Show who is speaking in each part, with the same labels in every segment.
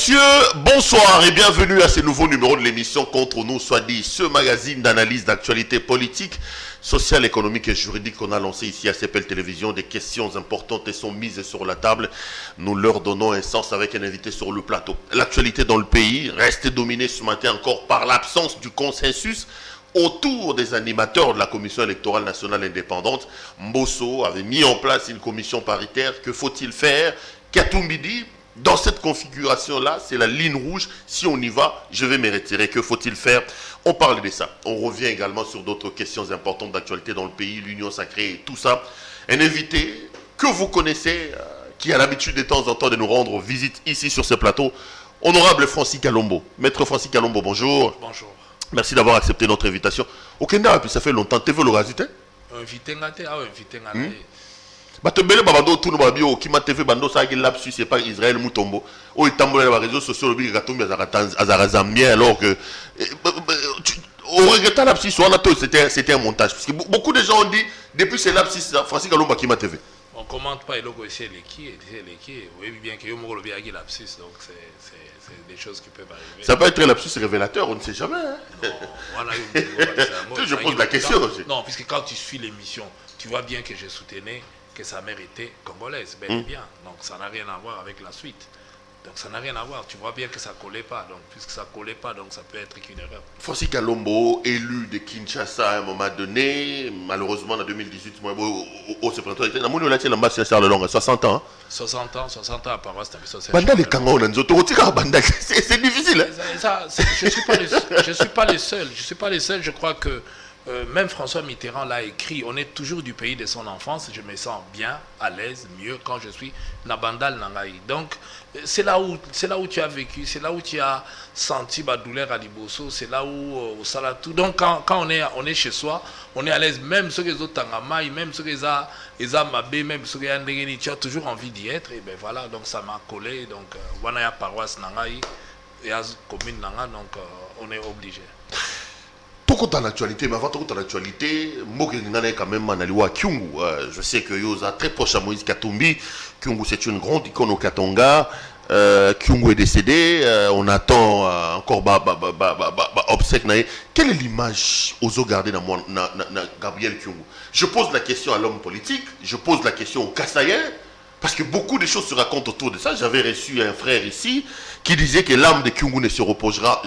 Speaker 1: messieurs, bonsoir et bienvenue à ce nouveau numéro de l'émission Contre nous, soit dit, ce magazine d'analyse d'actualité politique, sociale, économique et juridique qu'on a lancé ici à CPL Télévision. Des questions importantes sont mises sur la table. Nous leur donnons un sens avec un invité sur le plateau. L'actualité dans le pays reste dominée ce matin encore par l'absence du consensus autour des animateurs de la Commission électorale nationale indépendante. Mbosso avait mis en place une commission paritaire. Que faut-il faire? Katumbi dit, dans cette configuration-là, c'est la ligne rouge. Si on y va, je vais me retirer. Que faut-il faire? On parle de ça. On revient également sur d'autres questions importantes d'actualité dans le pays, l'union sacrée et tout ça. Un invité que vous connaissez, qui a l'habitude de temps en temps de nous rendre visite ici sur ce plateau, honorable Francis Kalombo. Maître Francis Kalombo, bonjour.
Speaker 2: Bonjour.
Speaker 1: Merci d'avoir accepté notre invitation. Au Kenya, puis ça fait longtemps. Tu veux le rajouter?
Speaker 2: Invité, invité.
Speaker 1: Batembele babando tout le babio qui m'a TV bando ça qui lapsus c'est pas Israël Mutombo au tambola les réseaux sociaux le bi gatombi azamien alors que au regrettant lapsus on a tout c'était un montage parce que beaucoup de gens ont dit depuis ce lapsus Francis Kalomba qui m'a TV.
Speaker 2: On commente pas et logo c'est l'équipe oui bien que yo mo le bi agi lapsus donc c'est des choses qui peuvent arriver.
Speaker 1: Ça peut être un lapsus révélateur, on ne sait jamais. Hein?
Speaker 2: Non, voilà,
Speaker 1: je pose la question aussi.
Speaker 2: Non, puisque quand tu suis l'émission, tu vois bien que je soutenais que sa mère était congolaise, bel et bien. Donc ça n'a rien à voir avec la suite. Donc ça n'a rien à voir. Tu vois bien que ça ne collait pas. Donc puisque ça ne collait pas, donc ça peut être qu'une erreur.
Speaker 1: Francis Kalombo, élu de Kinshasa à un moment donné, malheureusement en 2018, au septembre, il a 60 ans.
Speaker 2: 60 ans à paroisse, c'est
Speaker 1: difficile.
Speaker 2: Je ne suis pas le seul. Je crois que même François Mitterrand l'a écrit, on est toujours du pays de son enfance, je me sens bien, à l'aise, mieux quand je suis Nabandal Nangaï. Donc c'est là où tu as vécu, c'est là où tu as senti ma douleur à Liboso, c'est là où au Salatou. Donc quand on est chez soi, on est à l'aise, même ceux qui ont Tangamaï, même ceux qui ont Mabé, même ceux qui ont tu as toujours envie d'y être, et bien voilà, donc ça m'a collé, donc Wanaya paroisse Nangaï, et à commune Nangaï, donc on est obligé.
Speaker 1: Tout dans l'actualité, mais avant tout dans l'actualité, quand même Manaliwa Kyungu. Je sais que Yosa très proche à Moïse Katumbi. Kyungu c'est une grande icône au Katonga. Kyungu est décédé. On attend encore obsèque. Quelle est l'image aux eaux gardées dans Gabriel Kyungu? Je pose la question à l'homme politique, je pose la question aux Kassaïens, parce que beaucoup de choses se racontent autour de ça. J'avais reçu un frère ici qui disait que l'âme de Kyungu ne se reposera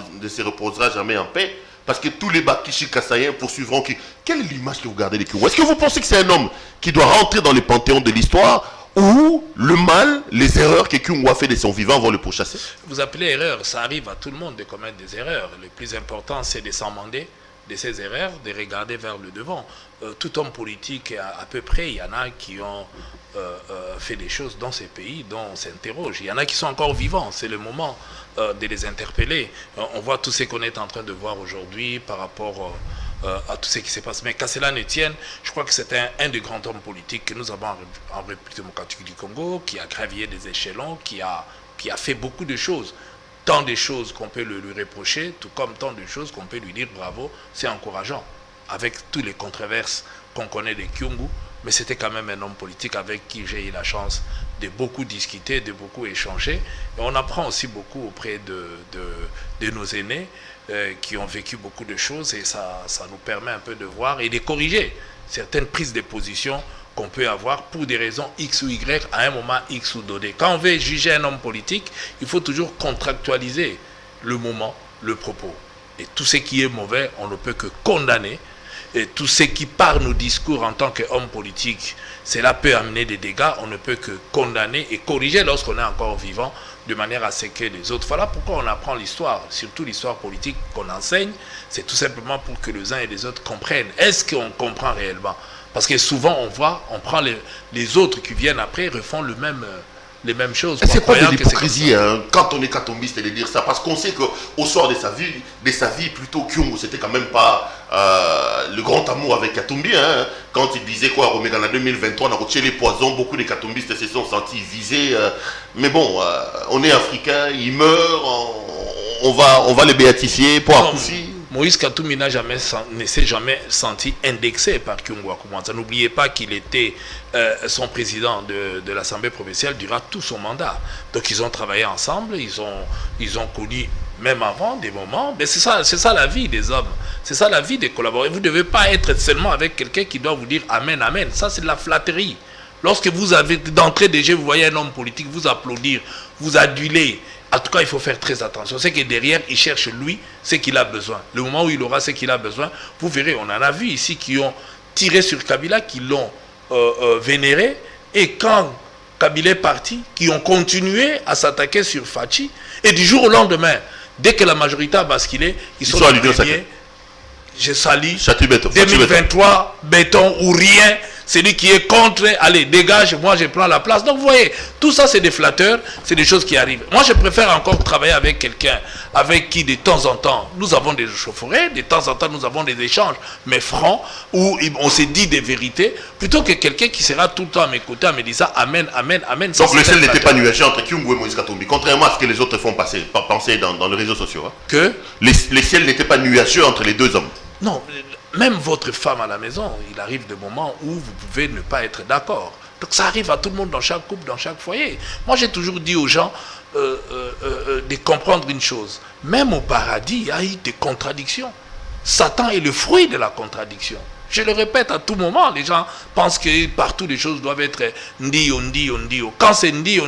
Speaker 1: jamais en paix. Parce que tous les Bakishi Kassaïens poursuivront. Quelle est l'image que vous gardez de Kyungu? Est-ce que vous pensez que c'est un homme qui doit rentrer dans les panthéons de l'histoire, ou le mal, les erreurs que Kyungu a fait de son vivant vont le pourchasser?
Speaker 2: Vous appelez erreur, ça arrive à tout le monde de commettre des erreurs. Le plus important, c'est de s'amender de ces erreurs, de regarder vers le devant. Tout homme politique, à peu près, il y en a qui ont fait des choses dans ces pays dont on s'interroge. Il y en a qui sont encore vivants, c'est le moment de les interpeller. On voit tout ce qu'on est en train de voir aujourd'hui par rapport à tout ce qui se passe. Mais qu'à cela ne tienne, je crois que c'est un des grands hommes politiques que nous avons en République démocratique du Congo, qui a gravi des échelons, qui a fait beaucoup de choses. Tant de choses qu'on peut lui reprocher, tout comme tant de choses qu'on peut lui dire bravo, c'est encourageant. Avec toutes les controverses qu'on connaît de Kyungu, mais c'était quand même un homme politique avec qui j'ai eu la chance de beaucoup discuter, de beaucoup échanger. Et on apprend aussi beaucoup auprès de nos aînés qui ont vécu beaucoup de choses, et ça nous permet un peu de voir et de corriger certaines prises de position qu'on peut avoir pour des raisons X ou Y à un moment X ou donné. Quand on veut juger un homme politique, il faut toujours contractualiser le moment, le propos. Et tout ce qui est mauvais, on ne peut que condamner. Et tout ce qui par nos discours en tant qu'homme politique, cela peut amener des dégâts, on ne peut que condamner et corriger lorsqu'on est encore vivant, de manière à ce que les autres... Voilà pourquoi on apprend l'histoire, surtout l'histoire politique qu'on enseigne, c'est tout simplement pour que les uns et les autres comprennent. Est-ce qu'on comprend réellement? Parce que souvent on prend les autres qui viennent après, refont les mêmes choses.
Speaker 1: C'est pas de l'hypocrisie quand on est katombiste de dire ça, parce qu'on sait qu'au soir de sa vie plutôt Kyungu, c'était quand même pas le grand amour avec Katumbi. Quand il disait quoi, dans la 2023, on a retiré les poisons, beaucoup de katombistes se sont sentis visés. Mais bon, on est africain, il meurt, on va les béatifier pour Akoufi.
Speaker 2: Moïse Katumbi ne s'est jamais senti indexé par Kyungu Akumwanza. N'oubliez pas qu'il était son président de l'Assemblée provinciale durant tout son mandat. Donc ils ont travaillé ensemble, ils ont connu même avant des moments. Mais c'est ça la vie des hommes, c'est ça la vie des collaborateurs. Vous ne devez pas être seulement avec quelqu'un qui doit vous dire amen, amen. Ça c'est de la flatterie. Lorsque vous avez d'entrée déjà, vous voyez un homme politique vous applaudir, vous aduler. En tout cas, il faut faire très attention. C'est que derrière, il cherche lui ce qu'il a besoin. Le moment où il aura ce qu'il a besoin, vous verrez, on en a vu ici qui ont tiré sur Kabila, qui l'ont vénéré. Et quand Kabila est parti, qui ont continué à s'attaquer sur Fachi. Et du jour au lendemain, dès que la majorité a basculé, ils sont les premiers. Je salue 2023, béton ou rien. Celui qui est contre, allez, dégage, moi je prends la place. Donc vous voyez, tout ça c'est des flatteurs, c'est des choses qui arrivent. Moi je préfère encore travailler avec quelqu'un avec qui de temps en temps, nous avons des chaufferets, de temps en temps nous avons des échanges, mais francs, où on se dit des vérités, plutôt que quelqu'un qui sera tout le temps à mes côtés, à me disant amen, amen, amen.
Speaker 1: Donc le ciel n'était pas nuageux entre Kyungu et Moïse Katumbi, contrairement à ce que les autres font penser dans les réseaux sociaux. Hein.
Speaker 2: Que
Speaker 1: les ciels n'étaient pas nuageux entre les deux hommes.
Speaker 2: Non, même votre femme à la maison, il arrive des moments où vous pouvez ne pas être d'accord. Donc ça arrive à tout le monde dans chaque couple, dans chaque foyer. Moi j'ai toujours dit aux gens de comprendre une chose. Même au paradis, il y a eu des contradictions. Satan est le fruit de la contradiction. Je le répète à tout moment, les gens pensent que partout les choses doivent être ndio. Quand c'est ndio,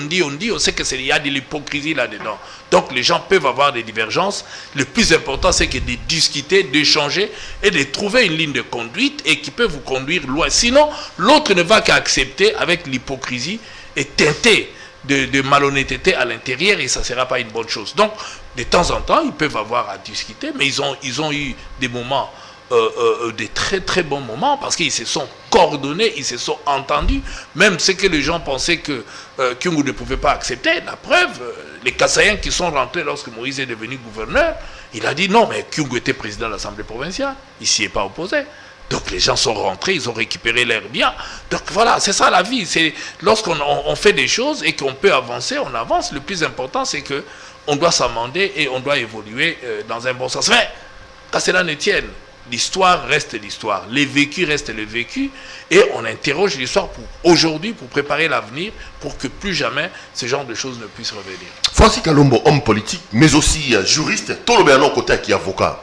Speaker 2: c'est qu'il y a de l'hypocrisie là-dedans. Donc les gens peuvent avoir des divergences. Le plus important, c'est que de discuter, d'échanger et de trouver une ligne de conduite et qui peut vous conduire loin. Sinon, l'autre ne va qu'accepter avec l'hypocrisie et teinter de malhonnêteté à l'intérieur et ça ne sera pas une bonne chose. Donc, de temps en temps, ils peuvent avoir à discuter, mais ils ont eu des moments des très très bons moments parce qu'ils se sont coordonnés, ils se sont entendus, même ce que les gens pensaient que Kyungu ne pouvait pas accepter. La preuve, les Kassaïens qui sont rentrés lorsque Moïse est devenu gouverneur, il a dit non, mais Kyungu était président de l'Assemblée provinciale, il s'y est pas opposé. Donc les gens sont rentrés, ils ont récupéré leurs biens. Donc voilà, c'est ça la vie. C'est lorsqu'on fait des choses et qu'on peut avancer, on avance. Le plus important, c'est que on doit s'amender et on doit évoluer dans un bon sens. Mais qu'à cela ne tienne, l'histoire reste l'histoire, les vécus restent les vécus, et on interroge l'histoire pour aujourd'hui, pour préparer l'avenir, pour que plus jamais ce genre de choses ne puissent revenir.
Speaker 1: Francis Kalombo, homme politique, mais aussi juriste, tout le bien côté qui est avocat.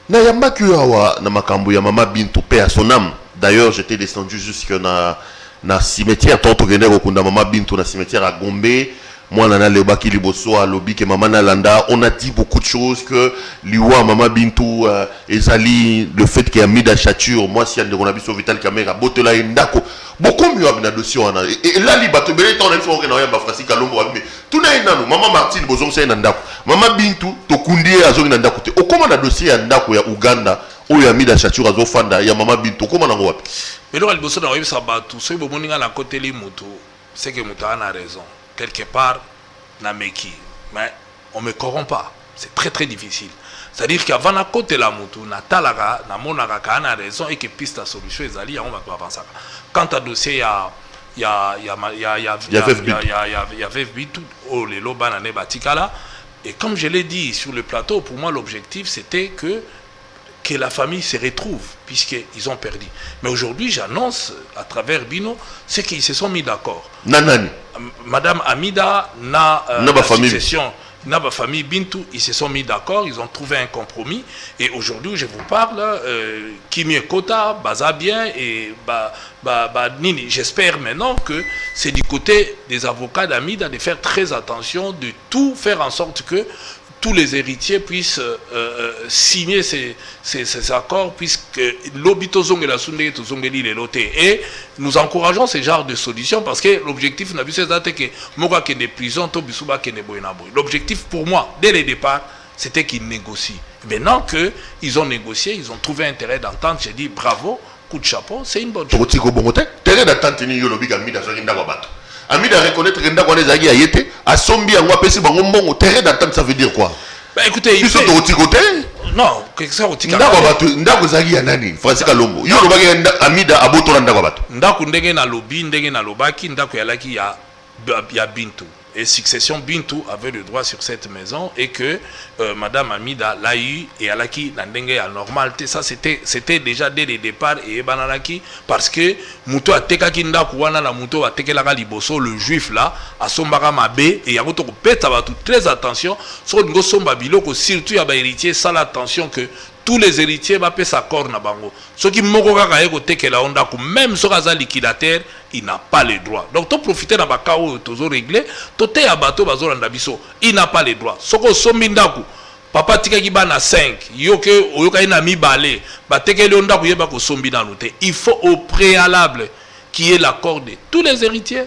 Speaker 1: Nayamba Kuawa, na makambu ya mama Bintou, paix à son âme. D'ailleurs, j'étais descendu jusque na cimetière, tant que na mama Bintou, na cimetière à Gombe. Moi, on a le liboso à lobby que maman Nalanda, on a dit beaucoup de choses que liwa maman Bintou ezali le fait qu'il y a mis d'achature, moi si on a vu sur Vital Caméra, botela indako, beaucoup mieux à dossier on a et là li bato belé ton info que na ya ba Francis Kalombo mais tout na inano maman Martine bozong c'est ndako maman Bintou to kundi azo ndako te o comment na dossier ndako ya Uganda o ya mis d'achature azo fanda ya maman Bintou comment na wapi
Speaker 2: mais là liboso na yebisa bato so bomoninga na côté li mutu c'est que mutu a raison. Quelque part, mais on ne me corrompt pas. C'est très très difficile. C'est-à-dire qu'avant la côté la moutou, na talaga, na monaka, na raison et que piste la solution est allée, on va pas avancer. Quant à dossier, il y a tout oh les loban ane batikala. Et comme je l'ai dit sur le plateau, pour moi l'objectif c'était que la famille se retrouve, puisqu'ils ont perdu. Mais aujourd'hui, j'annonce à travers Bino, c'est qu'ils se sont mis d'accord.
Speaker 1: Nanani.
Speaker 2: Madame Amida n'a succession, n'a pas famille Bintou, ils se sont mis d'accord, ils ont trouvé un compromis. Et aujourd'hui, je vous parle, Kimi Kota, Baza bien et Nini. J'espère maintenant que c'est du côté des avocats d'Amida de faire très attention, de tout faire en sorte que tous les héritiers puissent signer ces accords, puisque l'obitozong et la sundé tozongeli les lotés. Et nous encourageons ce genre de solutions parce que l'objectif n'a vu c'est que moka que des prisons to bisuba que des boynaboy. L'objectif pour moi dès le départ c'était qu'ils négocient. Maintenant que ils ont négocié, ils ont trouvé intérêt d'entente, j'ai dit bravo, coup de chapeau, c'est une bonne chose.
Speaker 1: Terrain d'entente ni yolobi gammi da zorinda wabato. Amida reconnaître que ndako les a yete a sombi en wapesi bango mbongo terrain d'entente ça veut dire quoi?
Speaker 2: Bah écoutez,
Speaker 1: ils sont au côté.
Speaker 2: Non, quelque chose au tika.
Speaker 1: Ndako zagi ya nani? Francis Kalombo. Yo lobaki Amida aboto ndako bato.
Speaker 2: Ndako ndenge na lobi, ndenge na lobaki, ndako ya laki ya Bintou. et Succession Bintou avait le droit sur cette maison et que Madame Amida l'a eu et Alaki Nandenge à normalité. Ça c'était déjà dès le départ et Bananaki parce que Mouto a Tekakinda Kouana la Mouto a Tekelaka Liboso, le juif là, à Sombara Mabe et Yagoto Pet tout très attention sur Ngo Somba Biloko, surtout à héritier, ça l'attention que tous les héritiers va payer sa corne à Bango. Ceux qui m'ont même sur un liquidateur, il n'a pas les droits. Donc, tu profites de la kao, tu as réglé, tu as bateau, il n'a pas les droits. Ce que Sombindaku, papa tika ki bana 5, yoke oyoka ina mi balé, ba teke le onda kuyeba ko Sombina noté. Il faut au préalable qu'il y ait l'accord de tous les héritiers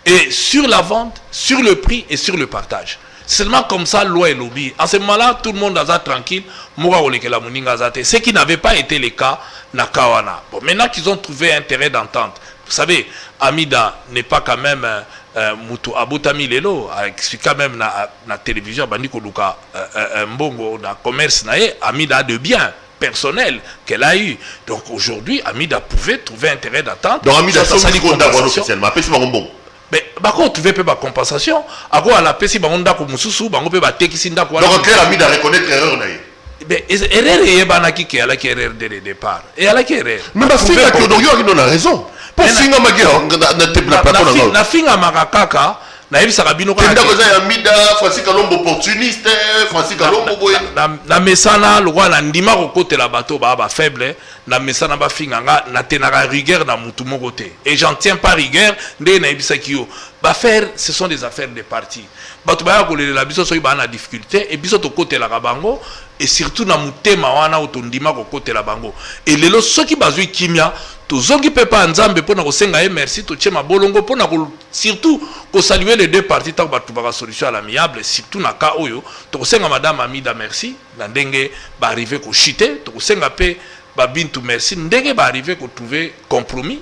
Speaker 2: et sur la vente, sur le prix et sur le partage. Seulement comme ça, loi et lobby. En ce moment-là, tout le monde a tranquille. Ce qui n'avait pas été le cas na Kawana. Bon, maintenant qu'ils ont trouvé intérêt d'entente. Vous savez, Amida n'est pas quand même Moutou Aboutami Lelo, a expliqué quand même na télévision, Bandiko Luka, Mbongo, na commerce, Amida a de biens personnels qu'elle a eu. Donc aujourd'hui, Amida pouvait trouver intérêt d'entente.
Speaker 1: Donc Amida, ça dit qu'on a officiellement. Après, c'est bon.
Speaker 2: Mais par contre, tu veux pas compensation. À quoi la pesi bangonda ko mususu bango pe ba tekisinda ko.
Speaker 1: Donc clair ami de reconnaître erreur na.
Speaker 2: Mais erreur est banaki qui a la erreur dès le départ. Et à la erreur.
Speaker 1: Mais parce que il a raison. Pour finga magia na te plateau na.
Speaker 2: Na finga makaka na yebisa kabino ko.
Speaker 1: Tenda ko za Amida Francis Kalombo opportuniste, Francis Kalombo boy.
Speaker 2: Na mesana lo na ndima ko kotela bato ba faible. Na mesana ba finganga na tenara rigueur na mutu moko te et j'en tiens pas rigueur ndé na ibisa kiyo ba faire ce sont des affaires de parti bato ba ko le la biso so ba na difficulté et biso to côté la bango et surtout na mutema wana otondima ko côté la bango et lelo soki bazui kimia to zongi pepa nzambe pona ko senga e merci to chema bolongo pona ko surtout ko saluer les deux parties tant ba trouver solution à l'amiable surtout na ka oyo to ko senga madame Amida merci na ndenge ba arriver ko chiter to ko senga pe Bintou merci ndenge ba arriver ko trouver compromis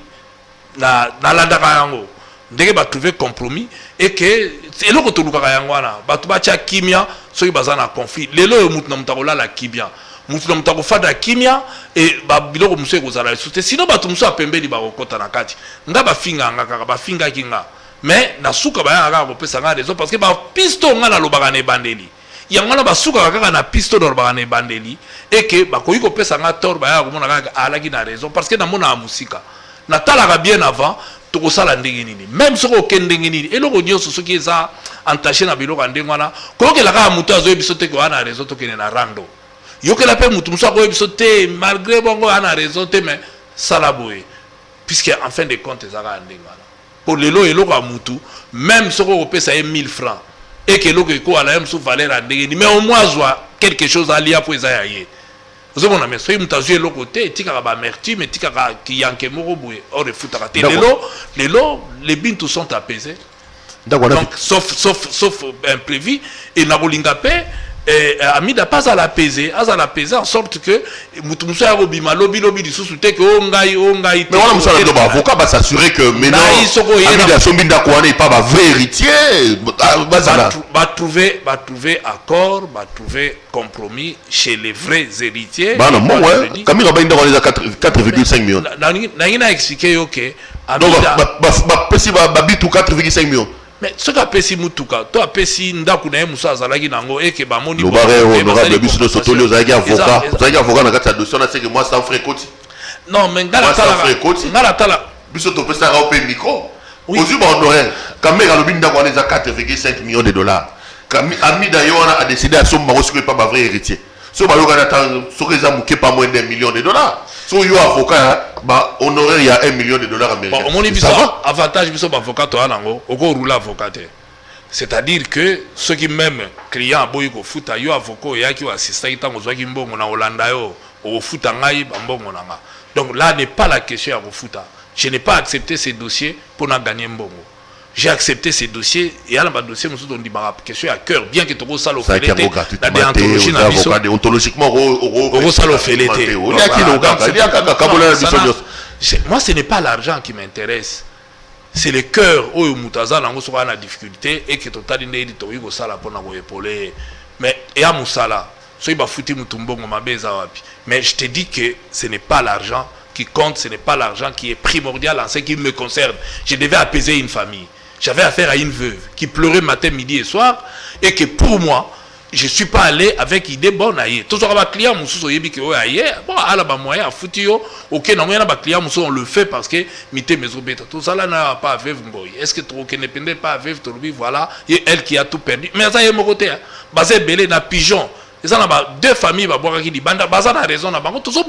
Speaker 2: na la yango ndenge ba trouver compromis et que eloko to luka yango wana batu ba tia kimia soki bazana conflit lelo mutu na mutakola la kimia mutu na mutako fada kimia et ba biloko muso ko zala soute sinon batu muso apembeli ba kokota na kati nga ba finga nga ba finga kinga mais na suka ba yanga ko pesa nga raison parce que ba pisto nga na lobaka ne bandeli yangana basuka kaka na pisto d'or ba ne bandeli et que bakoyi ko pesa nga tor ba ya ko mona kaka alaki na raison parce que na mona musika na talaka bien avant to ko sala ndenge nini même soko kendenge nini eloko nyonso soki eza entaché na biloko ndenge wana ko ke la ka mutu azo biso te ko ana raison to kene na rando yokela pe mutu musa ko biso te malgré bongo ana raison te mais sala boye puisque en fin de compte ezaka ndenge wana pour lelo eloko a mutu même soko ko pesa 1000 francs et que l'eau est à la même sous valeur à dégainer mais au moins quelque chose à lier pour les aïeux vous savez on a mis ça il m'a joué l'autre côté tika ba amertume mais tika qui yanke moroboué or le foot à rater les bintou sont apaisés donc sauf imprévu et na bolingapé Amida pas à l'apaiser en sorte que mutumso ya bobima lobi du sous-souté que ongai
Speaker 1: mais voilà monsieur le avocat va s'assurer que maintenant Amida Sombinda Kouane n'est pas un vrai héritier
Speaker 2: va trouver accord va trouver compromis chez les vrais héritiers
Speaker 1: bah non moi ouais Camille Rabainda on les a 4,5 millions
Speaker 2: n'a expliqué OK
Speaker 1: donc si va bitou 4,5 millions.
Speaker 2: Mais ce qu'a fait si Moutuka, toi pesi ndaku na musa zalaki nango eke ba moni
Speaker 1: le barre honorable biso de sotolio zalaki avocat na kati ya dossier na seke moi sans frais côté
Speaker 2: non mais ngala tala
Speaker 1: biso to pesa ra pe micro ozu ba honoraire kamera lobi ndaku wana za 4,5 millions de dollars Amida Yoana a décidé à somba ko pas ba vrai héritier so ba yoka na tan so reza muke pas moins d'1 million de dollars. So yo avocat ba honoraire il y a 1 million de dollars américains.
Speaker 2: Bon, on ça avantage biso ba avocat to anango oko roule avocat. C'est-à-dire que ceux qui même client boy ko futa yo avocat ya ki assistant itango zwa ki mbongo na Hollanda yo o futa ngai ba mbongo nanga. Donc là n'est pas la question à futa. Je n'ai pas accepté ces dossiers pour na gagner mbongo. J'ai accepté ces dossiers et à la dossier nous on dit ma question à cœur bien que tout ça l'offre la déontologie na biso
Speaker 1: déontologiquement
Speaker 2: ça l'offre l'été moi ce n'est pas l'argent qui m'intéresse c'est le cœur où mutaza nango so na difficulté et que total ndé to yiko sala pona ko épauler mais et à musala so iba futi mutumbongo mabeza wapi mais je te dis que ce n'est pas l'argent qui compte ce n'est pas l'argent qui est primordial en ce qui me concerne je devais apaiser une famille. J'avais affaire à une veuve qui pleurait matin, midi et soir, et que pour moi, je ne suis pas allé avec idée bonne. Tous les clients, bon, à la moyen, à foutio, ok, non, clients, on le fait parce que mité mes obéta. Tout ça là n'a pas à vivre. Est-ce que tu ne pendait pas à vivre, voilà, et elle qui a tout perdu. Mais ça y est, mon côté, basé belé na pigeon. Et ça, deux familles, qui disent, basa na raison, tout ça,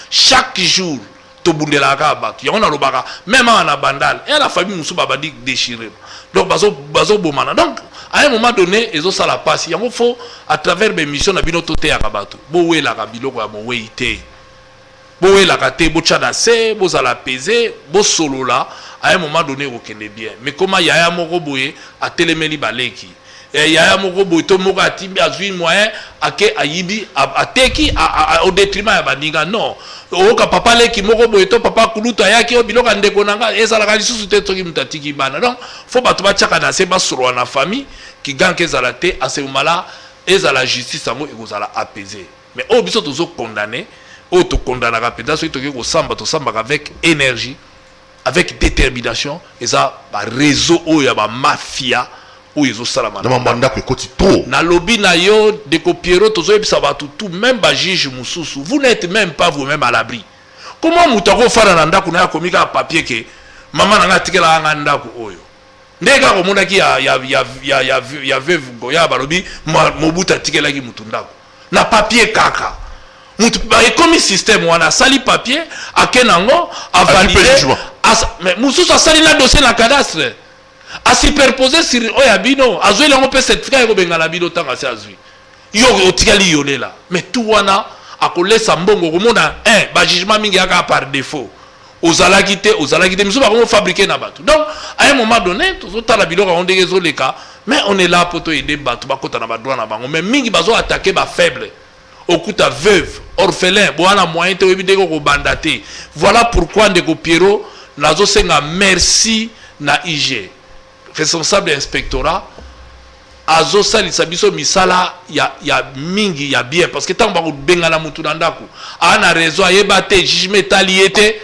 Speaker 2: chaque jour. To bundela ka batu ya on a lobaka même en abandal et la famille musu baba dit déchiré donc bazo bomana donc à un moment donné ils ont ça la passe il faut à travers mes missions na bino toté ya batu bo we la biloko ya bo we ité bo we la kate bo tchana se bo za la peser bo solo là à un moment donné au kende bien mais comment ya moko boye a telemeli baleki et ya moko boye to moko atimbi azui moyen ake ayibi ateki au détriment ya bandinga non oka papa leki moko boye to papa kuluta yaki o biloko ndeko nanga ezala lisusu te toki mutatiki bana donc faut bato ba tchaka na se ba solo na famille qui gagne ezala te à ce moment là ezala justice sango ekozala apaiser mais au biso tozo condamner au to condamner ka peda so toki ko samba to samba avec énergie avec détermination et ça ba réseau o ya ba mafia ou ils ont salamana
Speaker 1: na mandat ko koti trop
Speaker 2: na lobby na yo de copiero tozo ebisa ba tout même ba juge mususu vous n'êtes même pas vous-même à l'abri comment mutako fana na ndako na ya komika papier ke mama na ngatikela nga ndako oyo ndeka ko munda ki ya veuve ya balobi mobuta tikela ki mutu ndako na papier kaka mutu ba comme système wana sali papier akenango a valider mais mususu sali na dossier na cadastre a superposer sur oyabino azwe le ngope certificat ko benga la bino tanga se azwi yo otikali yolela mais tout wana akolesa mbongo komona ba jugement mingi aka par défaut ozalaki te miso ba ko fabriquer na bato donc à un moment donné tout la biloko on degezo le cas mais on est là pour to aider bato ba kota na ba droit na bango mais mingi bazo attaquer ba faible okuta veuve orphelin boana moyen te webide ko bandate voilà pourquoi ndeko Piero nazo senga merci na IG responsable inspectorat azo salisa biso misala ya mingi ya bien parce que tant ba ko bengala mutu na ndako ana raison ayeba te jugement taliete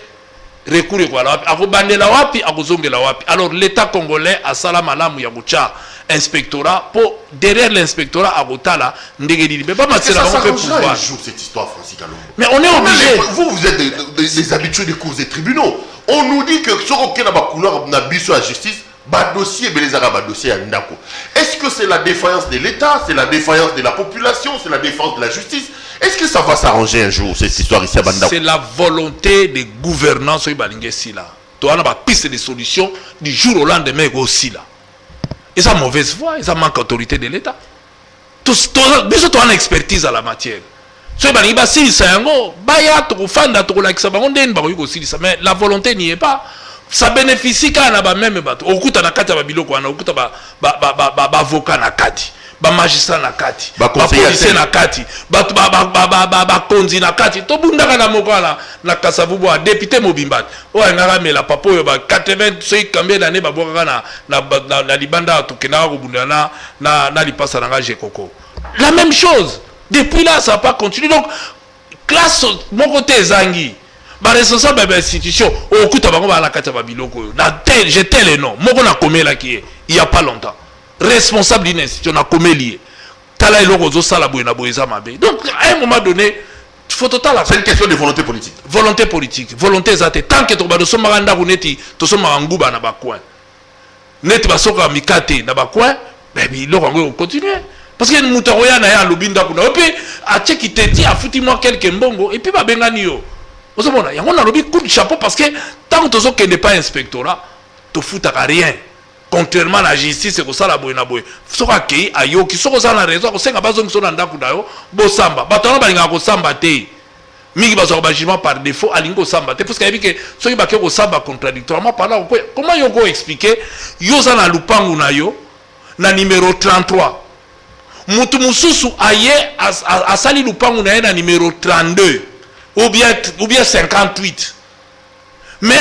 Speaker 2: recours quoi là akobandela wapi akozongela wapi alors l'état congolais a sala malamu ya kucha inspectorat pour derrière l'inspectorat akotala ndenge dili mais pas matela ba ko pouvoir
Speaker 1: cette histoire Francis Kalombo
Speaker 2: mais on est obligé
Speaker 1: vous êtes des habitués des cours et tribunaux on nous dit que ce qu'on a ba couleur na biso la justice ba dossier belezaka ba dossier ya ndako est-ce que c'est la défaillance de l'État c'est la défaillance de la population c'est la défaillance de la justice est-ce que ça va s'arranger un jour cette histoire ici à Bandako
Speaker 2: c'est la volonté des gouvernants sur balingue si là tu as ba piste de solution du jour au lendemain aussi là et ça mauvaise foi et ça manque d'autorité de l'État tous biso to en expertise à la matière so balingi ba si sango ba ya to fanda to la kisa bango ndeni ba ko si mais la volonté n'y est pas ça bénéficie quand on a même bateau okuta na kati ba biloko wana okuta ba avocat na kati ba magistrat na kati ba policier na kati ba konzi na kati to bundaka na mokala na kasavubu a député mobimbat o ngaka mela papa yo ba 80 so ikambe d'année ba boka na libanda to kenaka ko bundana na lipasa na ngaje koko la même chose depuis là ça n'a pas continué donc classe mon côté zangi ba responsable de l'institution okuta bango ba la kati ba biloko na tel j'étais le nom moko na komela ki il y a pas longtemps responsable d'une institution na komeli tala eloko zo sala boye na boyeza mabe donc à un moment donné il faut total
Speaker 1: c'est une question de volonté politique
Speaker 2: volonté zate tant que to ba do soma ndako neti to soma nguba na ba coin neti ba soka mikate na ba coin mais biloko ngo continuer parce que mutaroya na ya lobinda kuna et puis a check te dit a fouti moi quelques mbongo et puis ba bengani yo vous savez, il y a un coup de chapeau parce que tant que tu n'es pas inspectorat, tu ne fous rien. Contrairement à la justice, c'est que ça la boue na boue. Ce qui est à yo, qui sont la raison, que c'est que bazon sont dans d'ailleurs, bo samba. Batona balinga ko samba te. Mingi bazo bajiment par défaut alingo samba te parce qu'il y a que ceux qui bakio ko samba contradictoirement par là. Comment yo go expliquer yo za na lupangu na yo na numéro 33. Mutu mususu aye asali lupangu na ye na numéro 32. Ou bien 58. Mais,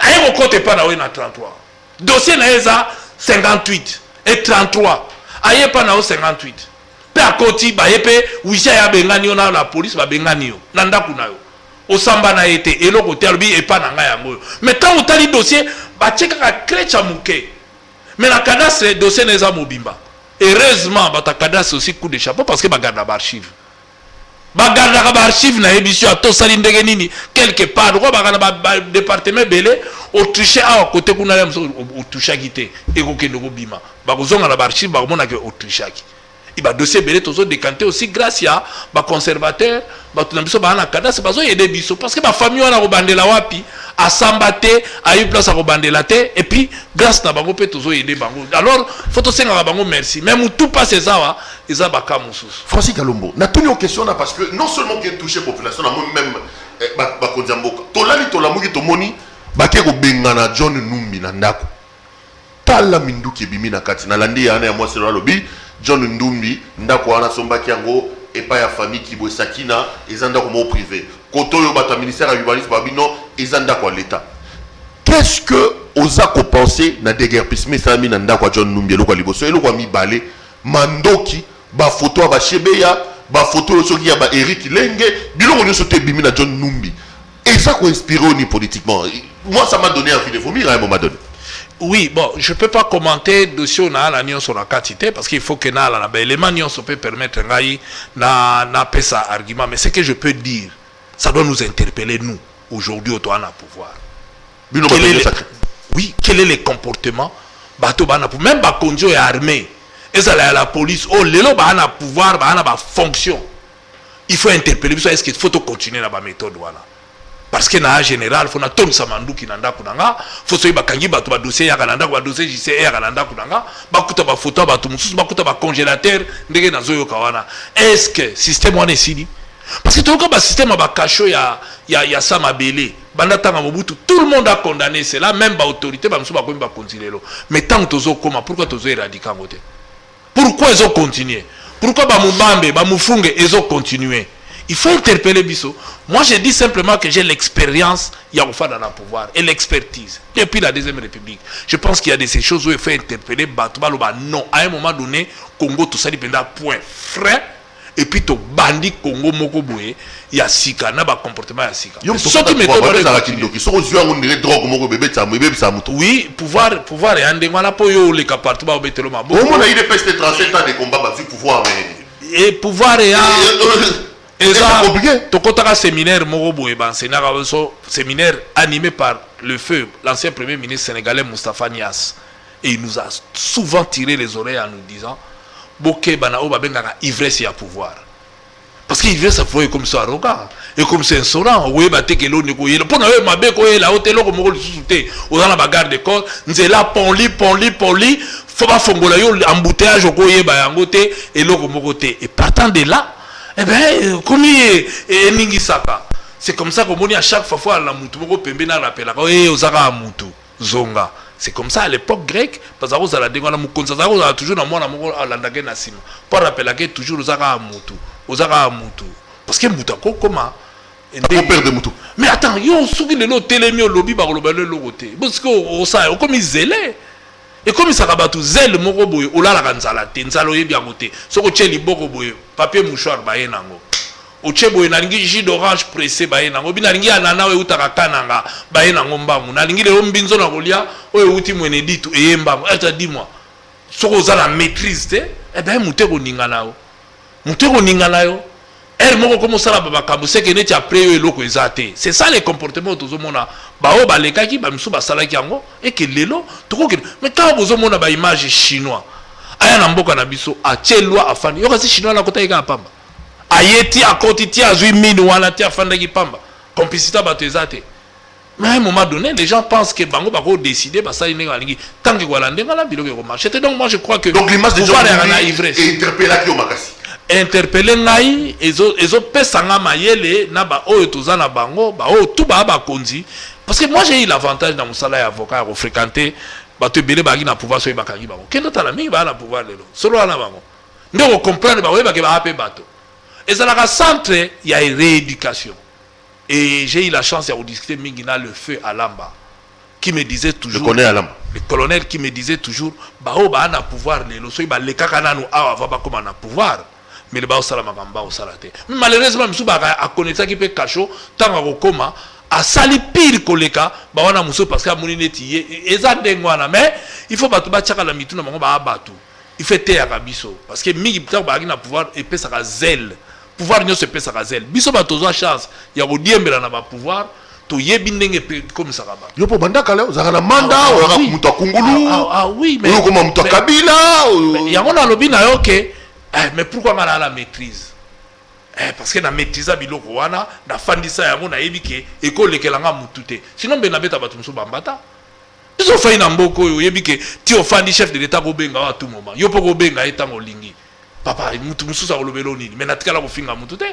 Speaker 2: aïe, côté pas na 33. Dossier na 58 et 33. Aïe, pas na 58. Pe à côté, ba yepe, ouisha ya bengani na la police, ba bengani yo. Nanda kuna yo. Osamba na été, et le côté albi et pas na nga yango. Mais tant ou tali dossier, bacheka krecha muke. Mais la cadastre dossier n'est pas mobimba. Heureusement, bata cadastre aussi coup de chapeau parce que bagarde la archive. Bagarde la archive na émission à to sali ndenge nini quelque part roi bagarde département belé au toucher à côté kuna ya au toucher gité et ko kendo bima. Ba kozonga na archive ba mona que au toucher qui. Il va dossier belé tozo décanté aussi grâce à ba conservateur ba tout biso ba na cadastre bazo aider biso parce que ba famille wana ko bandela wapi à s'embattre à une place à rebandela et puis grâce à bango pe tozo aider bango alors faut to senga bango merci même tout passe ça wa eza baka mususu
Speaker 1: Francis Kalombo na tuni en question là parce que non seulement qui touché population même ba kondiamboka tolali tolamuki tomoni bake ko bengana John Numbi na ndako tala minduki bimi na kati na landi ya ya mwasi lobi John Ndumbi ndako wana sombaki yango epa ya famille ki boesakina ezanda ko mo privé koto yo bata ministère à urbanisme babino ezanda ko l'état qu'est-ce que oza ko penser na déguerpissement sami na ndako John Ndumbi eloko liboso eloko mi balé mandoki ba photo ba shebeya ba photo yo soki ya ba Eric Lenge biloko nyo sote bimi na John Ndumbi et ça ko inspiré ni politiquement moi ça m'a donné envie de vomir à un moment donné.
Speaker 2: Oui, bon, je ne peux pas commenter dossier na la nion sur la quantité parce qu'il faut que na la élément nion peut permettre na pesa argument mais ce que je peux dire ça doit nous interpeller nous aujourd'hui au toit na pouvoir. Oui, quel est le comportement bato bana pour même ba konjo et armée et ça la police oh lelo bana pouvoir bana ba fonction. Il faut interpeller est-ce qu'il faut continuer la méthode voilà. Parce que na général faut na tom samandu ki nanda kunanga faut so bakangi bato ba dossier ya kananda ba dossier JCR kananda kunanga bakuta ba photo bato mususu bakuta ba congélateur ndenge nazo yo kawana est-ce que système wana esili parce que tout ba système ba cacho ya sama belé banda tanga mobutu tout le monde a condamné cela même ba autorité ba mususu ba ko ba continuer mais tant tozo koma pourquoi tozo éradiquer ngote pourquoi ils ont continué pourquoi ba mubambe ba mufunge ils ont continué. Il faut interpeller Bisso. Moi, je dis simplement que j'ai l'expérience, il y a dans le pouvoir, et l'expertise. Depuis la Deuxième République, je pense qu'il y a de ces choses où il faut interpeller Batouba. Non, à un moment donné, Congo, tout ça dépend d'un point frais, et puis tout bandit Congo, Mokoboué, il y a Sika, n'a pas comportement, il y a Sika. Oui, pouvoir et un des malades pour eux, les capartouba, au Bételoma.
Speaker 1: On a eu des pestes 37 ans de combat, vu pouvoir, mais.
Speaker 2: Et pouvoir et un. Tokotaka séminaire Morobo et séminaire animé par le feu, l'ancien premier ministre sénégalais Moustapha Niasse. Et il nous a souvent tiré les oreilles en nous disant Boké Banao Babengara ivresse et à pouvoir. Parce qu'ivresse à pouvoir est comme ça arrogant. Et comme c'est insolent. Oui, bateke l'eau ne couille. Pour nous, ma béco est là, hôtel, comme on sous-souté. On a la bagarre de corps. Nous sommes là, poli. Faut pas fongola yo embouteillage au coyer, bayangote, et l'eau comme côté. Et partant de là, eh bien, comme il est Ningisaka, c'est comme ça qu'on dit à chaque fois la moutou, pembena rappelle, eh, osara moutou, zonga. C'est comme ça à l'époque grecque, parce que vous avez dit, on a toujours dans moi, à l'andagé nasima. Pour rappeler que toujours osara moutou. Parce que moutako, comment?
Speaker 1: Père de moutou.
Speaker 2: Mais attends, yo, souki le lot, télémio, lobby, barolobale, logoté. Parce que, on sait, comme ils zélé. Et comme il s'agit de zèle, moroboye, ou la ranzala, tenzalo ye bien goûté. Ce que tu es libre, papier mouchoir, baye nango. Ou tu es nalingi jus d'orange pressé, baye nango. Binalingi anana ou utaka nanga, baye nango mbamu. Nalingi le hombinzo na golia, ou uti mweneditu, et mbamu. Dis-moi, ce que vous avez la maîtrise, eh bien, moutero ninganao. Moutero ninganao. Elle m'a commencé à c'est que n'était après l'eau c'est ça les comportements tout le monde bao baleka qui bamsou basala ki yango et que lelo tout mais quand vous avez une image chinois aya na mboka na biso a loi afani yo kasi chinois na kota eka pamba ayeti akoti ti azui mine wana ti afanda ki pamba complicité bato ezate mais à un moment donné les gens pensent que bango bako décider basali nenga lingi tant que voilà ndenga la biloko ko marcher donc moi je crois que
Speaker 1: donc l'image des gens est interpellé ki o makasi
Speaker 2: interpeller ngai ezo pesanga mayele na ba oyo toza na bango ba oyo tout ba konzi parce que moi j'ai eu l'avantage dans mon salaire avocat à fréquenter bato belé ba na pouvoir so bakangi bango kendo tala mingi ba na pouvoir lelo solo na bango ndeko comprendre ba oyo ba ke ba apé bato et ça la centre il y a une rééducation et j'ai eu la chance de discuter mingi na le feu à Lamba qui me disait toujours le colonel qui me disait toujours ba oyo ba na pouvoir lelo so ba le kakana no awa va ba comme na pouvoir mais le bao sala magamba au salate malheureusement msuba a connecté qui peut cacho tant à koma asali pire koleka ba wana muso parce que amoni neti eza ndengwana mais il faut batu bachaka la mituna bango ba batu il fait te ya biso parce que mingi bitako ba na pouvoir epesa ka zèle pouvoir nyo se pesa ka zèle biso ba tozo chance ya ko diembela na ba pouvoir to yebi ndenge comme ça ba
Speaker 1: yo po bandaka leo zaka na manda o ya mutu akungulu
Speaker 2: oui mais
Speaker 1: yo comme mutu kabila
Speaker 2: yango na lobi na yo ke mais pourquoi ngana la maîtrise parce que na maîtrisa biloko wana na fandisa yango na yebi ke ekolekelanga mutu te sinon be na beta batu muso bambata iso fai na mboko yo yebi ke ti ofandi chef de l'état ko benga wa tout moment yo poko benga etango lingi papa mutu muso sa kolobelo nini mais natikala ko finga mutu te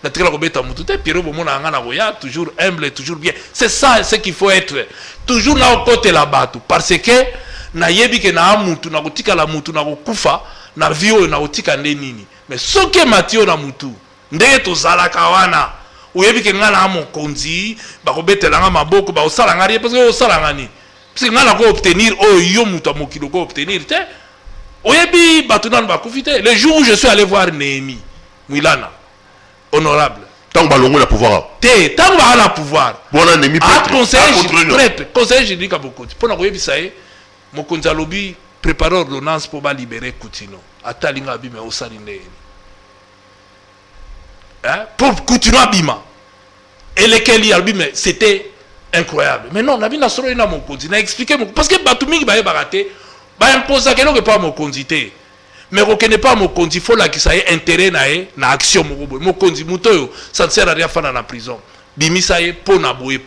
Speaker 2: natikala ko beta mutu te Pierrot bomona nga na koya toujours humble toujours bien c'est ça ce qu'il faut être toujours na côté la batu parce que na yebi ke na mutu na kotikala mutu na kokufa na vio na kotika nde nini mais soke matio na mutu ndenge tozalaka wana oyebi ke nga na mokonzi bakobetelanga maboko baosalanga rie parce que osalanga ni parce que nga na ko obtenir yo mutu mokilo ko obtenir te oyebi bato nanu bakufi te le jour où je suis allé voir Néhémie Mwilana honorable
Speaker 1: tant balongo la pouvoir
Speaker 2: te tant ba na pouvoir
Speaker 1: bona Néhémie
Speaker 2: conseiller juridique à Bokonzi pona koyebisa ye mokonzi alobi préparer ordonnance pour ba libérer Coutinho atalinga bi mais osali ndeni pour continuer à bima et lesquels il a dit mais c'était incroyable mais non nabi na solo ina mon konzi na expliquer parce que batu mingi ba baraté ba imposer quelque pas mon konzité mais reconnaît pas mon konzi faut la qui ça est intérêt na action mon konzi mutoyo ça ne sert à rien faire dans la prison bimi ça est pona boye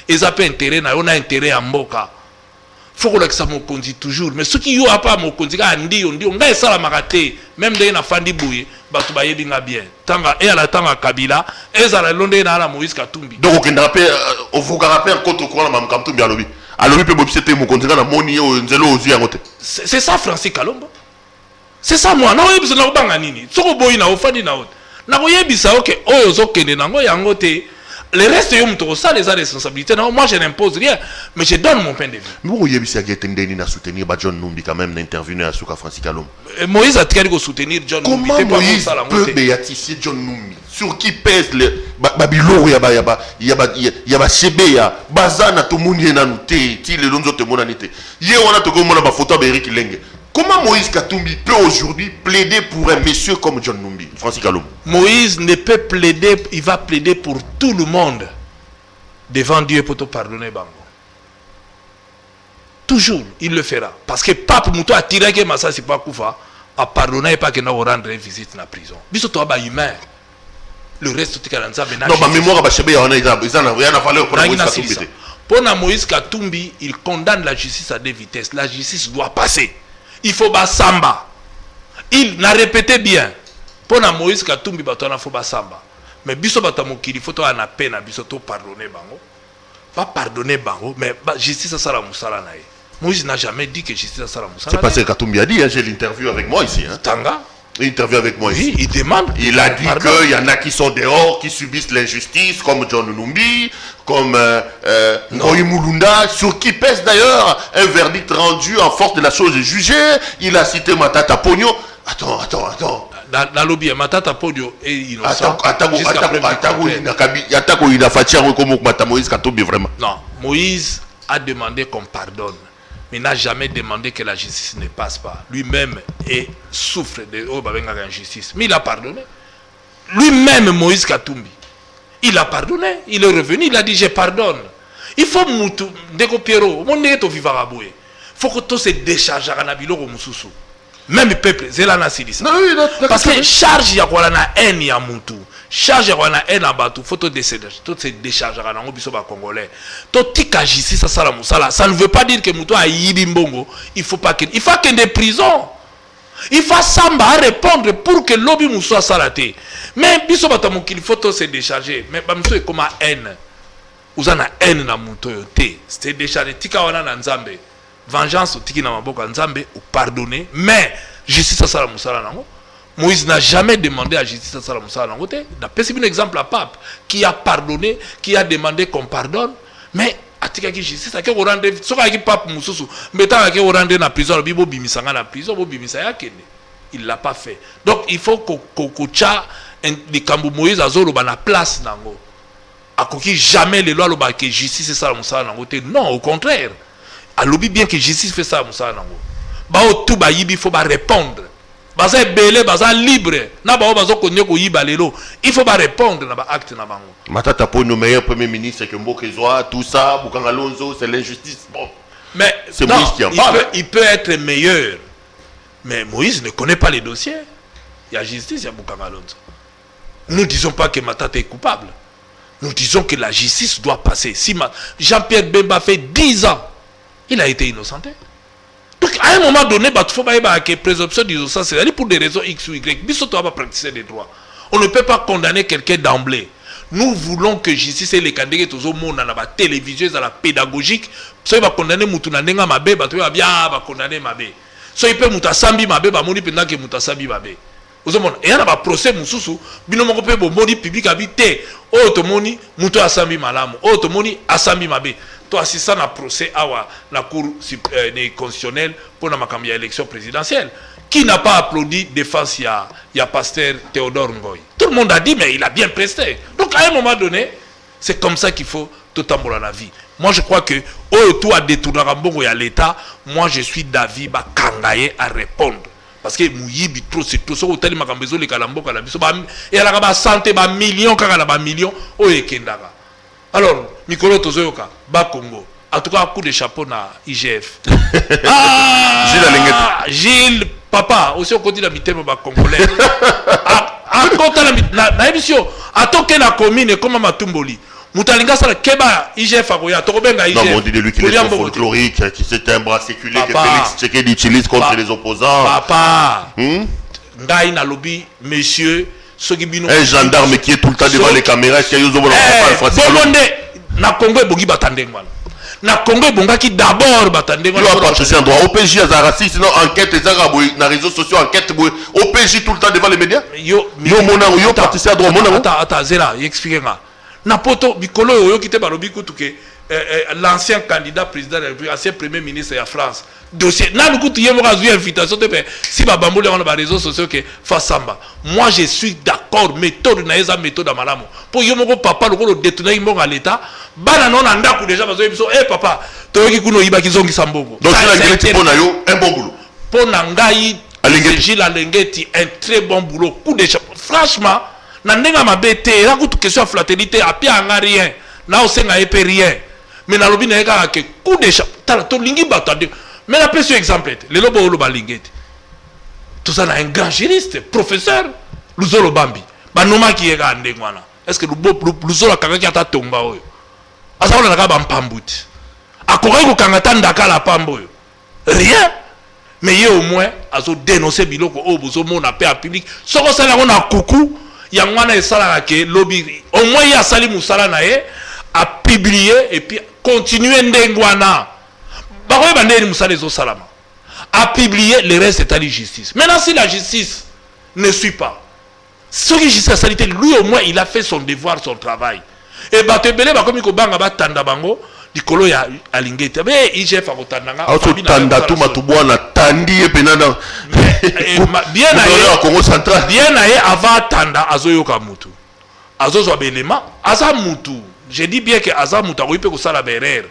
Speaker 2: et ça peut intérêt na on a intérêt à mboka faut que ça mon konzi toujours mais ceux qui y a pas mon konzi ka ndio ngai ça la maraté même de na fandi boye batu ba yebinga bien tanga et à la tanga Kabila et ça la londe na Moïse Katumbi
Speaker 1: donc on rappelle on faut rappeler contre quoi la mam Katumbi alobi pe bobisete mon konzi na moni yo nzelo ozu yango te
Speaker 2: c'est ça Francis Kalombo c'est ça moi na oyebisa na obanga nini soko boyi na ofandi na autre na oyebisa OK oyo zokende nango yango te. Le reste, ça les responsabilités. Non, moi, je n'impose rien, mais je donne mon point de vue.
Speaker 1: Nous, on a soutenir John Numbi quand même, d'intervenir à Souka Francis Kalom.
Speaker 2: Moïse a tiré soutenir John Numbi.
Speaker 1: Comment Moïse peut béatifier John Numbi? Sur qui pèse le Babylon, il y a Chebeya, Bazana, tout le monde est dans le lonzo de mon anité. Hier, on a tout le monde a photo d'Eric Leng. Comment Moïse Katumbi peut aujourd'hui plaider pour un monsieur comme John Numbi, Francis Kalom?
Speaker 2: Moïse ne peut plaider, il va plaider pour tout le monde devant Dieu pour te pardonner, Bango. Toujours, il le fera. Parce que Pape Moutou a tiré que Massa c'est pas Koufa, a pardonné et pas que nous rendre visite dans la prison. Biso toi ba humain. Le reste tu as
Speaker 1: non, ma mémoire va cheber, on a rien à faire pour Moïse Katumbi.
Speaker 2: Pour Moïse Katumbi, il condamne la justice à deux vitesses. La justice doit passer. Il faut ba samba. Il n'a répété bien. Pour Moïse Katumbi batona faut ba samba. Mais biso batamokili faut to na peine biso to pardonner bango. Pas pardonner bango mais justice ça la musala nae. Moïse n'a jamais dit que justice ça la musala.
Speaker 1: C'est pas ce que Katumbi a dit, j'ai l'interview avec moi ici
Speaker 2: Tanga.
Speaker 1: Interview avec moi ici.
Speaker 2: Oui, il demande.
Speaker 1: Il a dit qu'il y en a qui sont dehors, qui subissent l'injustice, comme John Numbi, comme Ngoï Mulunda, sur qui pèse d'ailleurs un verdict rendu en force de la chose jugée. Il a cité Matata Pogno. Attends.
Speaker 2: Dans lobby, Matata Pogno est innocent. Non, Moïse a demandé qu'on pardonne. Mais n'a jamais demandé que la justice ne passe pas. Lui-même souffre de injustice. Mais il a pardonné. Lui-même, Moïse Katumbi, il a pardonné. Il est revenu, il a dit je pardonne. Il faut dès que Pierrot, mon nez est au vivaraboué. Il faut que tout se décharge à Nabilo ou Moussoussou. Même le peuple, c'est là parce que charge ya kwa na haine ya mutu. Charge ya kwa na haine à Batu, faut tout se décharge à na biso ba congolais. To tika justice ça la musala, ça ne veut pas dire que mutu a yibi mbongo, il faut qu'il y ait des prisons. Il faut samba répondre pour que lobby muso salate. Mais biso batamu qu'il faut tout se décharger, mais ba muso est comme haine. Uzana haine na mutu yo te. C'est décharger tika wana na Nzambe. Vengeance au tiki na maboka Nzambe ou pardonner, mais justice à sala musala nango. Moïse n'a jamais demandé à justice à sala musala nango te. D'après un exemple à Pape qui a pardonné, qui a demandé qu'on pardonne, mais atika ki justice à qui on rendre soka ki Pape mususu, mais tant que on rendre na prison, bibo bimisanga na prison, bo bimisa ya kende. Il l'a pas fait. Donc il faut que cha les kambu Moïse azolo ba na place nango. akoki jamais les lois loba que justice c'est ça musala nango te. Non, au contraire. Alobi bien que justice fait ça musala nango. Ba o tout ba yibi faut ba répondre. Baza belé baza libre. Na ba o bazo konye ko yiba lelo. Il faut ba répondre na ba acte na bango.
Speaker 1: Matata pour nos meilleurs premier ministre que Mbokezwa, tout ça, Boukan Alonso, c'est l'injustice. Bon.
Speaker 2: Mais
Speaker 1: c'est Moïse qui en parle.
Speaker 2: Il peut être meilleur. Mais Moïse ne connaît pas les dossiers. Il y a justice, il y a Boukan Alonso. Nous ne disons pas que Matata est coupable. Nous disons que la justice doit passer. Si Jean-Pierre Bemba fait 10 ans, il a été innocenté. Donc à un moment donné, il faut pas que présomption d'innocence, c'est-à-dire pour des raisons X ou Y. Mais surtout, on va pratiquer des droits. On ne peut pas condamner quelqu'un d'emblée. Nous voulons que justice et les candidats tous au monde dans la télévision, dans la pédagogique, ça va condamner Moutouna Nenga Mabe, va condamner Mabe. Ça il peut Moutasambi Mabe, va mourir pendant que Moutasambi Mabe. Et il y a un procès Moussoussou, binomoko pe bomoni public habité, automoni Moutou Asambi Malamu, automoni Asambi Mabe. Toi assistant à procès à la cour constitutionnelle pour la élection présidentielle. Qui n'a pas applaudi défense il y a pasteur Théodore Ngoy. Tout le monde a dit mais il a bien presté. Donc à un moment donné, c'est comme ça qu'il faut tout tambour la vie. Moi je crois que tout a détourné Rambongo et à l'État, moi je suis d'avis ba kangaye à répondre. Parce que Mouyibi trop c'est tout ça au tel makambezo les kalambo kalabiso ba et la ba santé ba millions kaka ba millions o ekendaka. Alors Mikolo Tozoyoka ba Congo. En tout cas coup de chapeau na IGF. Gilles Papa aussi au côté de la mitema ba congolais. À côté la émission à toquer la commune comme Matumboli. Mutalinga sala keba IGF akoya tokobenga IGF.
Speaker 1: Non, on dit de lui qu'il est folklorique, qui c'est un bras séculier que Félix Tshisekedi utilise contre les opposants.
Speaker 2: Papa. Ngai na lobby monsieur Sogibino.
Speaker 1: Un gendarme qui est tout le temps devant les caméras, est-ce qu'il y a
Speaker 2: na Congo bongi batandengwana. Na Congo bongaki d'abord batandengwana.
Speaker 1: Tu as pas touché un droit. OPJ a raciste, sinon enquête les arabes na réseaux sociaux enquête OPJ tout le temps devant les médias. Yo mona yo participer à droit mona.
Speaker 2: Attends, zela, expliquez-moi. Na poto bikolo yo kité balobi kutuke l'ancien candidat président de la République, ancien premier ministre de la France. Dossier. Na lukutu yemo kazu invitation te si ba bambole on ba réseaux sociaux que fasamba. Moi je suis d'accord méthode na eza méthode à malamu. Pour yemo ko papa lokolo détourner yemo à l'état, bana non anda ku déjà bazo biso papa, toyoki kuno yiba kizongi sambongo.
Speaker 1: Donc c'est la grille pour na yo un bon boulot.
Speaker 2: Pour Nangaï Gilles Alengeti un très bon boulot. Coup de chapeau. Franchement, Nandenga mabete, la toute question de fraternité, a pia en rien. Là, on sait qu'il n'y a rien. Mais dans le but, il y a un coup de chapeau. Tu as lingi battu. Mais la pression exemple, le lobo lo balingeti. Tout ça, un grand juriste, professeur, Luzolo Bambi. Banoma qui est en Dengwana. Est-ce que Luzolo Kanga a tomba oyo? Asa on a la bampambuti. Akora ko kangata ndaka la pambo yo. Rien. Mais il y a au moins à dénoncer biloko au bozo mon appel à public. Soko sala on a coucou. Yangwana et sala ke lobby. Au moins il y a sali musala nae à publier et puis continuer ndengwana. Baroye bandeni musala zo salama. À publier le reste c'est à la justice. Maintenant si la justice ne suit pas, ce qui justice sanité lui au moins il a fait son devoir, son travail. Et batebele ba komi ko banga ba tanda bango. Dikolo ya alingete mais IGF akotandanga
Speaker 1: tanda tu matubwana tandi epenana
Speaker 2: bien na
Speaker 1: Congo central
Speaker 2: bien na avant tanda azoyoka mutu azozwa belema aza mutu je dis bien que aza mutu akoyipe ko sala berere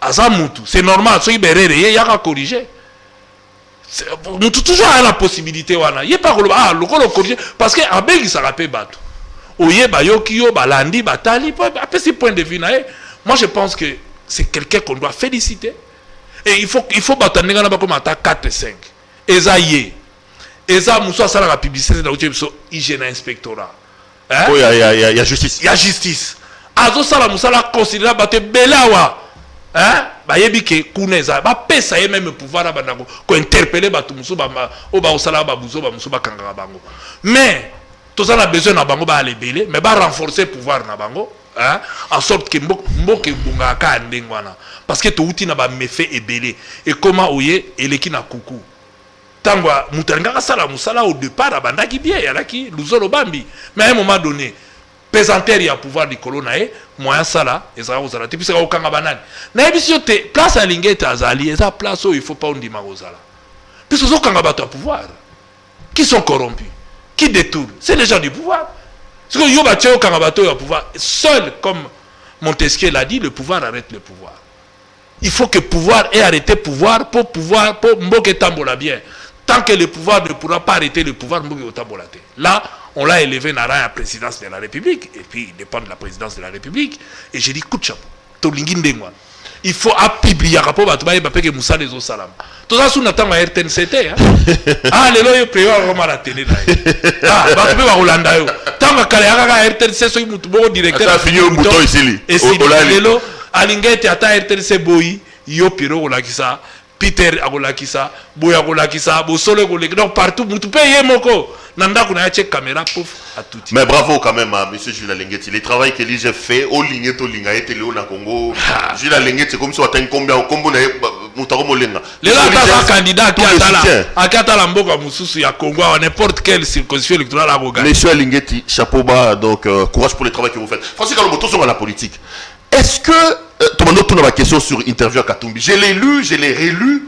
Speaker 2: aza mutu c'est normal soki berere ye yaka corriger mutu toujours a la possibilité wana ye pas koloba lokolo corriger parce que abengi ça rappelle bato oyeba yoki yo balandi batali après ce point de vue na moi je pense que c'est quelqu'un qu'on doit féliciter. Et il faut battre comme attaque 4 et 5. Eza yé. Eza moussa sala la publicité dans le hygiène inspectorat.
Speaker 1: Oh, il y a justice.
Speaker 2: Il y a justice. Azo sala moussa la considérer battre belawa. Hein? Ba yebike kuneza ba pesa ye même pouvoir banako ko interpeller batu moussa ba o ba osala ba buzo ba moussa ba kangara bango. Mais tout ça a besoin na bango ba aller belé mais ba renforcer pouvoir na bango. Hein? En sorte que mboke bungaka ndengwana parce que to uti na ba méfait ebelé et comment oye eleki na kuku tangwa mutalanga sala musala au départ abandaki bien yalaki luzolo bambi mais à un moment donné pesanteur ya pouvoir du colonae moyen sala ezara ozala te pisaka okanga banani na ebiso te place à lingete azali eza place où il faut pas ondima ozala puisque okanga bato à pouvoir qui sont corrompus qui détournent c'est les gens du pouvoir. Ce que Yoba Tchao Karabato a pouvoir, seul comme Montesquieu l'a dit, le pouvoir arrête le pouvoir. Il faut que le pouvoir ait arrêté le pouvoir pour Mboke Tambola bien. Tant que le pouvoir ne pourra pas arrêter le pouvoir, Mboke Tambola. Là, on l'a élevé à la présidence de la République, et puis il dépend de la présidence de la République. Et j'ai dit, coup de chapeau, il faut publier un rapport à que Moussa les Salam. Tout ça, on attend à RTNCT. Ah, les lois, ils ont la télé. Ah, bah, tu peux voir Hollande. Tant que la RTNCT, c'est un directeur.
Speaker 1: Ça a fini au bouton ici.
Speaker 2: Et si les lois, Alingate ata RTNC boy, yo piro olakisa, Peter agolakisa, boy agolakisa, bosole golek. Donc partout, tu peux y moko. Nanda kuna check caméra pouf à tout.
Speaker 1: Mais bravo quand même à monsieur Jules Alingate. Le travail que lui j'ai fait, au ligné to linga et télé au na Congo. Jules Alingate c'est comme si on atteint combien au combo na mutaro molenga.
Speaker 2: Les là candidat qui atala mboka mususu ya Congo à n'importe quelle circonscription électorale à Roga.
Speaker 1: Monsieur Alingate, chapeau bas, donc courage pour le travail que vous faites. Francis Kalombo, sur la politique. Est-ce que, tout le monde tourne ma question sur interview à Katumbi, je l'ai lu, je l'ai rélu,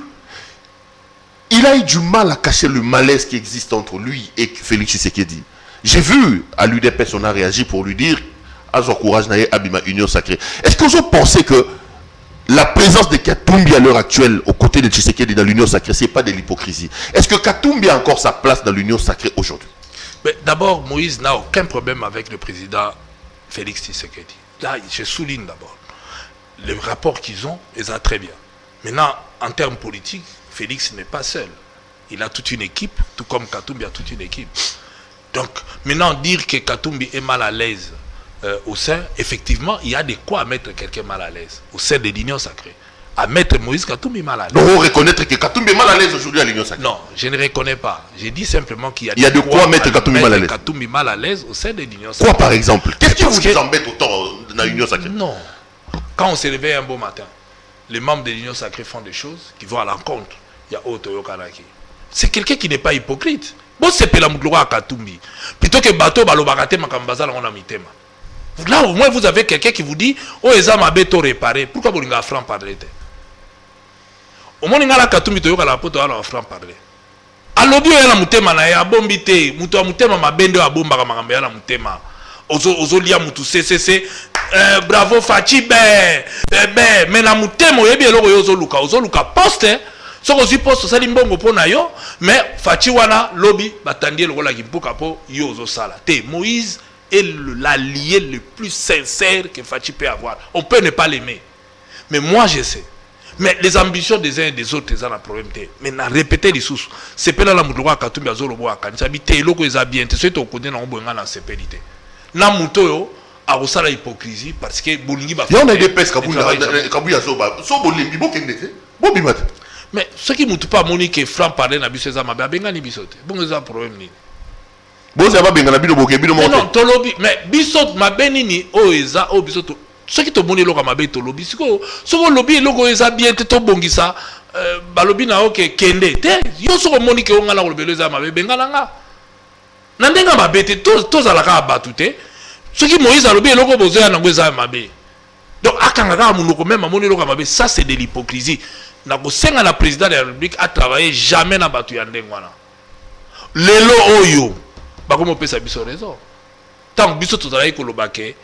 Speaker 1: il a eu du mal à cacher le malaise qui existe entre lui et Félix Tshisekedi. J'ai vu à l'UDPS, on a réagi pour lui dire, Azor courage, naïe, Abima, Union Sacrée. Est-ce que vous pensez que la présence de Katumbi à l'heure actuelle, aux côtés de Tshisekedi dans l'Union Sacrée, ce n'est pas de l'hypocrisie? Est-ce que Katumbi a encore sa place dans l'Union Sacrée aujourd'hui?
Speaker 2: D'abord, Moïse n'a aucun problème avec le président Félix Tshisekedi. Là, je souligne d'abord, les rapports qu'ils ont, ils ont très bien. Maintenant, en termes politiques, Félix n'est pas seul. Il a toute une équipe, tout comme Katumbi a toute une équipe. Donc, maintenant, dire que Katumbi est mal à l'aise au sein, effectivement, il y a de quoi mettre quelqu'un mal à l'aise au sein de l'Union Sacrée. À mettre Moïse Katumbi mal à l'aise.
Speaker 1: Donc, reconnaître que Katumbi est mal à l'aise aujourd'hui à l'Union Sacrée?
Speaker 2: Non, je ne reconnais pas. J'ai dit simplement qu'il
Speaker 1: y a de quoi mettre Katumbi mal à l'aise.
Speaker 2: Katumbi mal à l'aise au sein de l'Union Sacrée.
Speaker 1: Quoi par exemple? Qu'est-ce qui vous embête autant dans l'Union Sacrée?
Speaker 2: Non. Quand on se réveille un beau matin, les membres de l'Union Sacrée font des choses qui vont à l'encontre. Il y a Otoyo Kanaki. C'est quelqu'un qui n'est pas hypocrite. Bon, c'est pas la moudloua à Katumbi. Plutôt que bateau, balobagate, makambaza, on a mis thème. Là, au moins, vous avez quelqu'un qui vous dit, oh, eza mabeto réparé. Pourquoi vous n'avez pas franc parler? Au moins, il y a la Katumbi, il y a la poto, il y a franc parler. Alobi, il y a la moutema, il y a bombité, moutou, moutema, ma bende, a bomba, il y a la moutema. Ozolia moutou, c'est, bravo, Fachi, mais la moutema, il y a le Ozoluka poste, ce que je poste, c'est l'imbongo pour nayo, mais Fachi wana, lobby, batandie, le rôle qui pour capo, yozo sala. Moïse est l'allié le plus sincère que Fachi peut avoir. On peut ne pas l'aimer. Mais moi, je sais. Mais les ambitions des uns et des autres, ils ont un problème. Mais na répéter les sous. C'est pas là la moudroua Katumbi azolo boa kan. Ça bité loko ils a bien. C'est au côté na obonga na CPDT. Na mutoyo a osala hypocrisie parce que bolingi ba.
Speaker 1: Il y a des pèses kabuya zoba. So bolimbi bo kengete. Bo bimat.
Speaker 2: Mais ce qui moutou pas monique franc parler na biso za mabe benga ni bisote. Bon ils ont un problème ni.
Speaker 1: Bon ça va benga na bino boke bino monte.
Speaker 2: Non, tolobi mais bisote mabe nini o eza o bisote. Ce qui te monnaie loka mabe to lobby siko soko lobby logo eza bien te to bongisa balobi na oke kende te yo soko moni ke onga na lobelo eza mabe bengala nga na ndenga mabe te to za la ka batute ce qui Moïse a lobby logo bozo ya nango eza mabe donc akanga ka munoko même moni loka mabe ça c'est de l'hypocrisie na ko senga la président de la République a travaillé jamais na batu ya ndengwana lelo oyo bakomo pesa biso raison tant biso to za ko lobake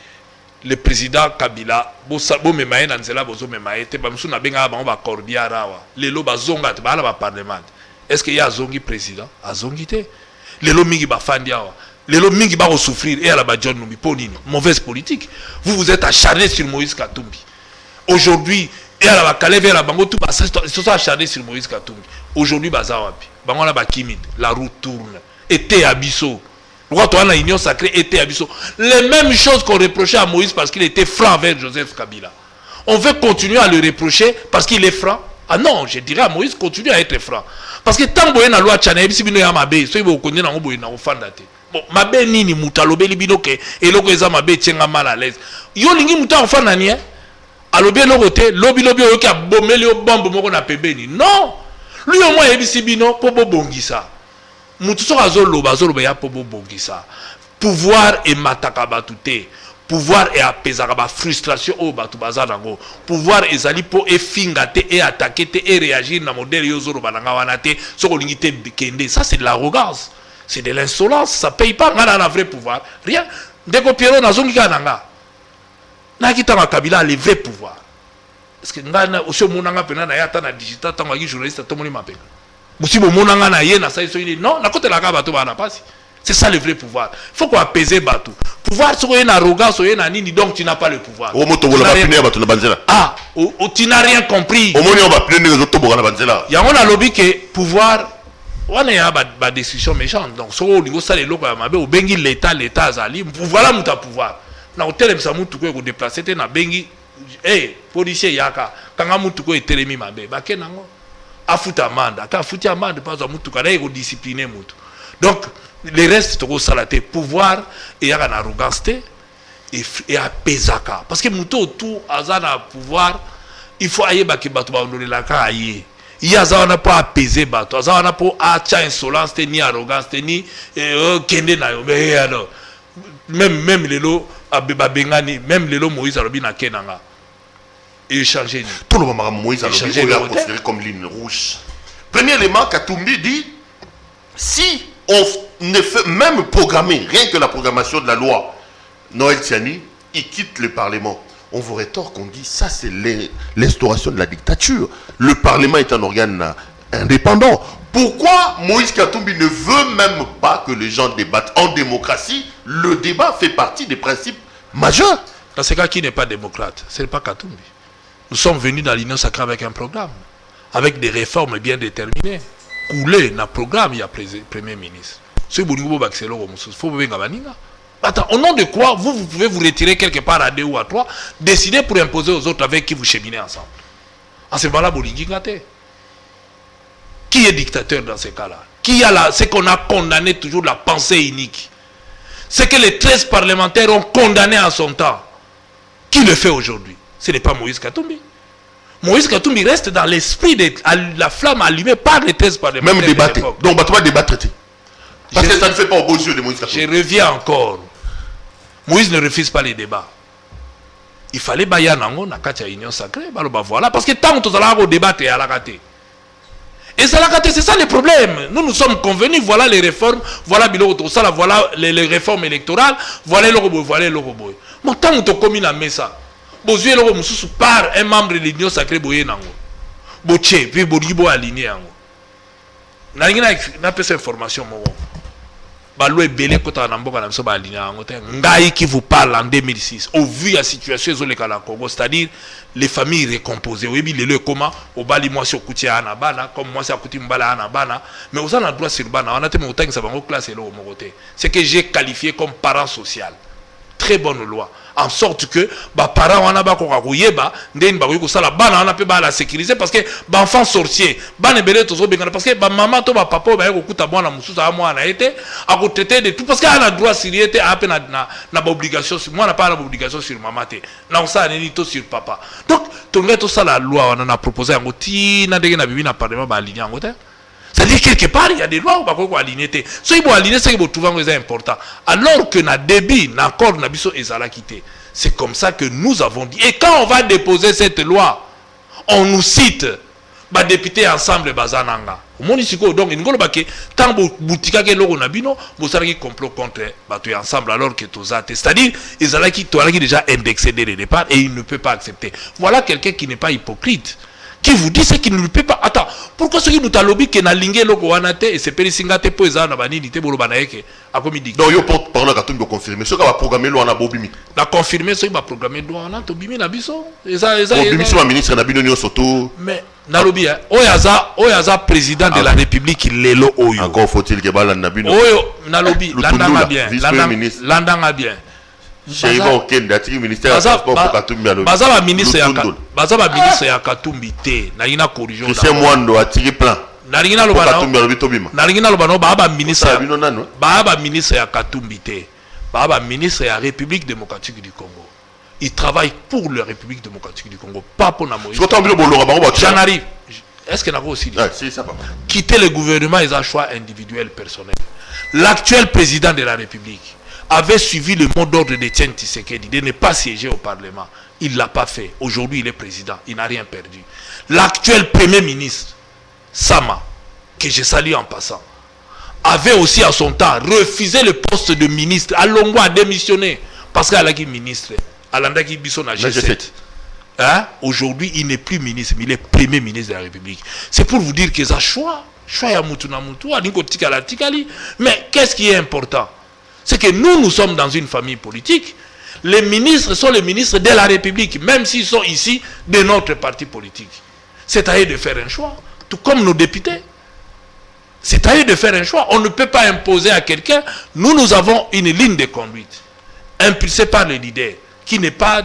Speaker 2: le président Kabila bo memaye na nzela bozo memaye te ba msuna benga ba ba cordia rawa lelo bazonga te ba la ba parlement est-ce que ya zongi président azongi te lelo mingi ba fandi awa lelo mingi ba souffrir et ala ba John Numbi ponini mauvaise politique vous êtes acharné sur Moïse Katumbi aujourd'hui et ala ba Kaleve la bango tout ba ils sont acharnés sur Moïse Katumbi aujourd'hui bazawapi bango la ba kimid la route tourne était abisso. Quand on a l'Union Sacrée était abisso. Les mêmes choses qu'on reprochait à Moïse parce qu'il était franc avec Joseph Kabila. On veut continuer à le reprocher parce qu'il est franc. Ah non, je dirais à Moïse, continue à être franc. Parce que tant que la loi Tchana, si vous avez mabe, si vous connaissez na obo na ofandate. Bon, mabe nini mutalobe libido ke eloko eza mabe tchenga mal à l'aise. Yo lingi muta ofanda ni alobe lokote, lobi oyoki abomeli o bombe moko na pembeni. Non. Lui au moins yebisi bino po bongisa. Mutuso azoloba ya pobo bongisa. Pouvoir et matakabatute. Pouvoir et apesaka ba frustration o batu bazanango. Pouvoir ezali po e fingate et attaquer te et réagir na modèle yozoloba nanga wanate soko lingite kende. Ça c'est de l'arrogance. C'est de l'insolence, ça paye pas. On a un vrai pouvoir. Rien. Ndeko Piero nazongi kananga. Na kitanga Kabila les vrais pouvoirs. Parce que ngana aussi monanga pena na yata na digital tango ki journaliste to moni mapeka. Musibo monanga na ye na sa iso non na côté la ka bato ba na passe. C'est ça le vrai pouvoir. Il faut qu'on apaiser bateau. Pouvoir, c'est une arrogance, c'est une nini, donc tu n'as pas le pouvoir. Ah, tu n'as rien compris. Il y a un lobby qui pouvoir, on a une décision méchante. Donc, si on a les locaux, on a l'État, l'État, Azali, voilà mon pouvoir. Na hôtel, ça m'a tout déplacé, na bengi, policier yaka, quand on a tout est télémi mabe, bah qu'est-ce afuta amande, quand afuta amande, pas à moutou, quand il discipliné moutou. Donc, les restes de salaté pouvoir et à arrogance et à pesaka parce que mouto tout azana pouvoir il faut ailler baki bato ba ndole la ka ailler il y a ça on a pas apaiser bato azana pour acha insolence ni arrogance ni kende na yo mais alors même les lots abeba bengani même les lots Moïse alobi na kenanga et changer
Speaker 1: tout le moment Moïse alobi on l'a considéré comme ligne rouge. Premier élément Katumbi dit si on ne fait même programmer, rien que la programmation de la loi, Noël Tiani, il quitte le Parlement. On vous rétorque, on dit ça c'est l'instauration de la dictature. Le Parlement est un organe indépendant. Pourquoi Moïse Katumbi ne veut même pas que les gens débattent en démocratie? Le débat fait partie des principes majeurs.
Speaker 2: Dans ce cas, qui n'est pas démocrate? Ce n'est pas Katumbi. Nous sommes venus dans l'Union sacrée avec un programme, avec des réformes bien déterminées. Coulé dans le programme, il y a Premier ministre. Ce Bolingo Baxelo, il faut vous attends, au nom de quoi vous pouvez vous retirer quelque part à 2 ou à 3, décider pour imposer aux autres avec qui vous cheminez ensemble. En ce moment-là, Bolingi Gate. Qui est dictateur dans ces cas-là? Qui a là, c'est qu'on a condamné toujours la pensée unique. C'est que les 13 parlementaires ont condamné en son temps. Qui le fait aujourd'hui? Ce n'est pas Moïse Katumbi. Moïse Katumbi reste dans l'esprit de la flamme allumée par les 13 parlementaires.
Speaker 1: Même débattre. Donc, tu vas débattre. Parce que ça ne fait pas au beau yeux de Moïse Katumbi.
Speaker 2: Je reviens encore. Moïse ne refuse pas les débats. Il fallait bailler nango na katia union sacrée. Voilà. Parce que tant que tu as débattre à la raté. Et ça c'est ça le problème. Nous sommes convenus. Voilà les réformes. Voilà voilà les réformes électorales. Voilà le robot. Voilà le robot. Mais tant que tu as commis la messa. Bozué le robot par un membre de l'union sacrée boye nango. Boche puis bolibo aligné nango. Na pesa information mo. Balou belé kota na mboka na biso ba aligné nango te. Ngai qui vous parle en 2006 au vu la situation zo le kala Congo, c'est-à-dire les familles recomposées. Oui bi le comment au bali moi sur kutia na bana comme moi c'est akuti mbala na bana mais aux en droit sur bana on a te mo tangi ça bango classe lo mo côté. C'est que j'ai qualifié comme parent social. Très bonne loi. En sorte que les parents ont la sécuriser parce que les enfants sorciers, parce que maman ou papa ont traité de tout parce qu'il y a un droit sur l'obligation sur moi, on n'a pas l'obligation sur maman. Non, ça n'est pas sur papa. Donc, tout ça, la loi, on a proposé un outil, on a aligné en côté. C'est-à-dire quelque part, il y a des lois où on va aligner. Ce qui est aligné, c'est que c'est important. Alors que na débit, na accord, na biso ezala quitté. C'est comme ça que nous avons dit. Et quand on va déposer cette loi, on nous cite, bah députés ensemble bazananga. Donc il ngolo bake tant boutika ke loko na bino, vous savez complot contre batu ensemble alors que tozate. C'est-à-dire ezala qui déjà indexé dès le départ et il ne peut pas accepter. Voilà quelqu'un qui n'est pas hypocrite. Qui vous dit ce qu'il ne peut pas. Attends, pourquoi ce qui nous a lobby que na lingé loko wanate et c'est périsingate po ezana banini te bolo banaeke a comme dit.
Speaker 1: Donc yo porte parole Katumbi confirmer ce qu'on va programmer loi na bobimi.
Speaker 2: Na confirmer ce qui va programmer loi na to bimi na biso.
Speaker 1: Bobimi c'est ministre na bino soto.
Speaker 2: Mais na lobby oyaza président de la République lelo oyo.
Speaker 1: Encore faut-il que bala na bino.
Speaker 2: Oyo na lobby landanga bien. Landanga bien.
Speaker 1: Chez Okenda, ministère des Transports pour Katumbi alobi.
Speaker 2: Bazaba ministre ya Katumbi te, na ina corrigeon.
Speaker 1: C'est Mwando a tiré plan.
Speaker 2: Na ina loba
Speaker 1: Katumbi alobi tobima.
Speaker 2: Na ina loba no baba ministre ya Katumbi te. Baba ministre ya République démocratique du Congo. Il travaille pour la République démocratique du Congo, pas pour la Moïse. J'en arrive. Est-ce que n'a pas aussi dit?
Speaker 1: Si, ça va.
Speaker 2: Quitter le gouvernement est un choix individuel personnel. L'actuel président de la République avait suivi le mot d'ordre de Etienne Tshisekedi de ne pas siéger au Parlement. Il ne l'a pas fait. Aujourd'hui, il est président. Il n'a rien perdu. L'actuel Premier ministre, Sama, que je salue en passant, avait aussi à son temps refusé le poste de ministre. Alongo a démissionné parce qu'elle a été ministre. Alanda qui bison à G7. Hein? Aujourd'hui, il n'est plus ministre, mais il est premier ministre de la République. C'est pour vous dire que ça choix. Mais qu'est-ce qui est important? C'est que nous sommes dans une famille politique. Les ministres sont les ministres de la République, même s'ils sont ici de notre parti politique. C'est à eux de faire un choix, tout comme nos députés. C'est à eux de faire un choix. On ne peut pas imposer à quelqu'un. Nous avons une ligne de conduite impulsée par le leader qui n'est pas...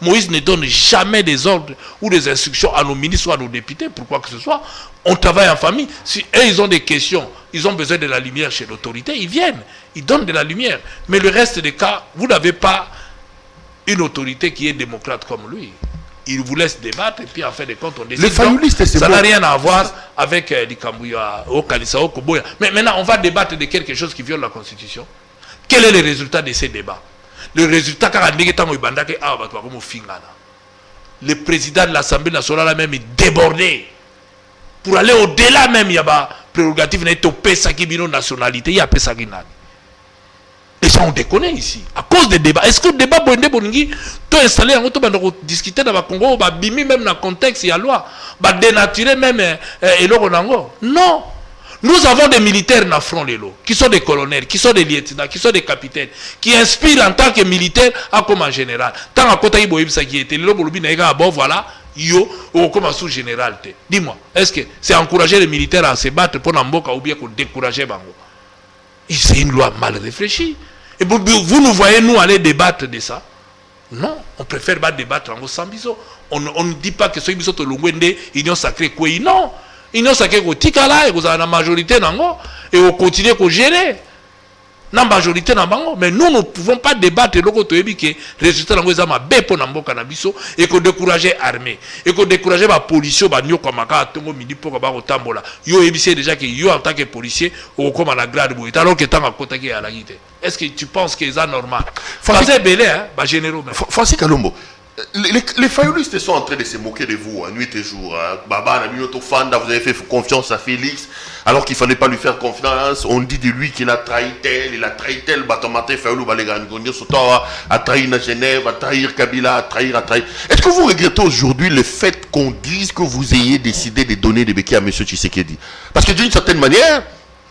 Speaker 2: Moïse ne donne jamais des ordres ou des instructions à nos ministres ou à nos députés pour quoi que ce soit. On travaille en famille. Si eux, ils ont des questions, ils ont besoin de la lumière chez l'autorité, ils viennent, ils donnent de la lumière. Mais le reste des cas, vous n'avez pas une autorité qui est démocrate comme lui. Il vous laisse débattre et puis en fin de compte, on décide. Ça n'a rien à voir avec l'Ikambouya, Okanisa, Okoboya. Mais maintenant, on va débattre de quelque chose qui viole la Constitution. Quel est le résultat de ces débats? Le résultat, le président de l'Assemblée nationale a même débordé. Pour aller au-delà même, il y a des prérogatives de nationalité. Il y a des les gens ont déconné ici, à cause des débats. Est-ce que le débat Bonde Bongi, tu as installé en auto, discuter dans le Congo, bimi même dans le contexte, il y a loi, dénaturer même et non. Nous avons des militaires dans le front, qui sont des colonels, qui sont des lieutenants, qui sont des capitaines, qui inspirent en tant que militaires comme en général. Tant à côté de ça qui était, voilà, yo, comme un sous-général. Dis-moi, est-ce que c'est encourager les militaires à se battre pour Namboka ou bien pour décourager Bango? C'est une loi mal réfléchie. Et vous nous voyez nous aller débattre de ça? Non, on préfère pas débattre en sans biso. On ne dit pas que ce biso to lungwende union sacrée quoi. Non, union sacrée ko tikala et vous avez la majorité nango et on continue à gérer. La majorité na bango, mais nous ne pouvons pas débattre loko to yebi que résultat nango za mabe pour namboka na biso et que décourager armée et que décourager ba policier ba nyoko maka tongo midi pour ba otambola. Yo yebi c'est déjà que yo en tant que policier au comme à la grade boy alors que tant à côté qui à la guité. Est-ce que tu penses que c'est normal? Français belé hein, ba généraux mais.
Speaker 1: Francis Kalombo. Les fayoulistes sont en train de se moquer de vous, nuit et jour. Baba, vous avez fait confiance à Félix, alors qu'il ne fallait pas lui faire confiance. On dit de lui qu'il a trahi tel, Batomaté, Fayoulou, a trahi na Genève, a trahi Kabila, a trahi. Est-ce que vous regrettez aujourd'hui le fait qu'on dise que vous ayez décidé de donner des béquets à M. Tshisekedi? Parce que d'une certaine manière,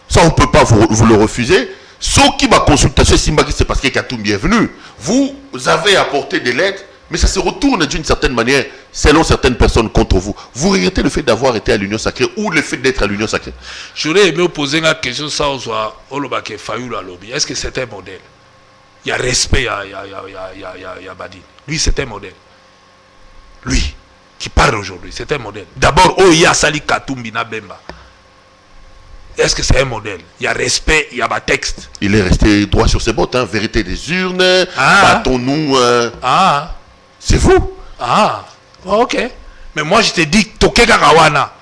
Speaker 1: ça on ne peut pas vous le refuser. Sauf qui va consultation Simbaki, c'est parce qu'il y a tout bienvenu. Vous avez apporté des lettres. Mais ça se retourne d'une certaine manière, selon certaines personnes, contre vous. Vous regrettez le fait d'avoir été à l'Union Sacrée ou le fait d'être à l'Union Sacrée?
Speaker 2: J'aurais aimé poser une question ça aux Olobake Fayoulou à lobby. Est-ce que c'est un modèle? Il y a respect, il y a Badi. Lui, c'est un modèle. Lui, qui parle aujourd'hui, c'est un modèle. D'abord, il y a Sali Katumbi na Bemba. Est-ce que c'est un modèle? Il y a respect, il y a un texte. Il
Speaker 1: est resté droit sur ses bottes, hein. Vérité des urnes, battons-nous. C'est vous.
Speaker 2: Ah, ok. Mais moi, je te dis, toke kakawana.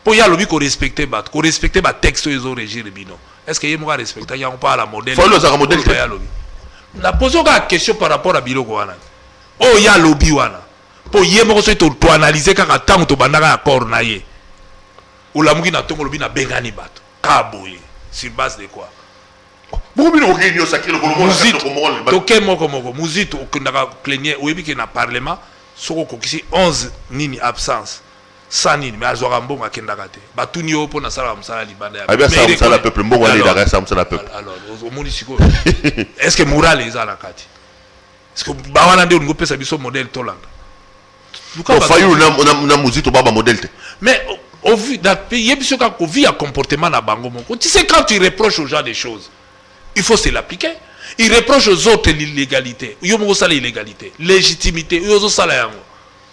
Speaker 2: Pour y aller, qu'on respecte le texte ils ont régi le bino. Est-ce qu'il y a un respect? Il y a pas la modèle.
Speaker 1: Faut le modèle.
Speaker 2: La posons la question par rapport à Bilo Kouana. Oh, il y a lobby wana. Pour y aller, tu analyser quand tu as bandara à cornaye. Ou la mouki na tongo lobby na bengani bato. Kaboye. Sur base de quoi? Mouzit okundaka plénière oyebi ke na parlement soko kokisi 11 nini absence 100 nini mais azwaka mbongo akendaka te batuni yo mpo nasala mosala libanda ya
Speaker 1: mosala peuple mbongo ali daka sa mosala peuple.
Speaker 2: Alors omoni sikoyo est-ce que moral eza na kati? Est-ce que bawana nde olingo pesa biso modèle tolanda?
Speaker 1: Fayou na Mouzit obaba modèle te.
Speaker 2: Mais au vu d'un pays yebiso ka ko vit un comportement na bango moko. Tu sais quand tu reproches aux gens des choses, il faut se l'appliquer. Il reproche aux autres l'illégalité. Il y a l'illégalité. Légitimité.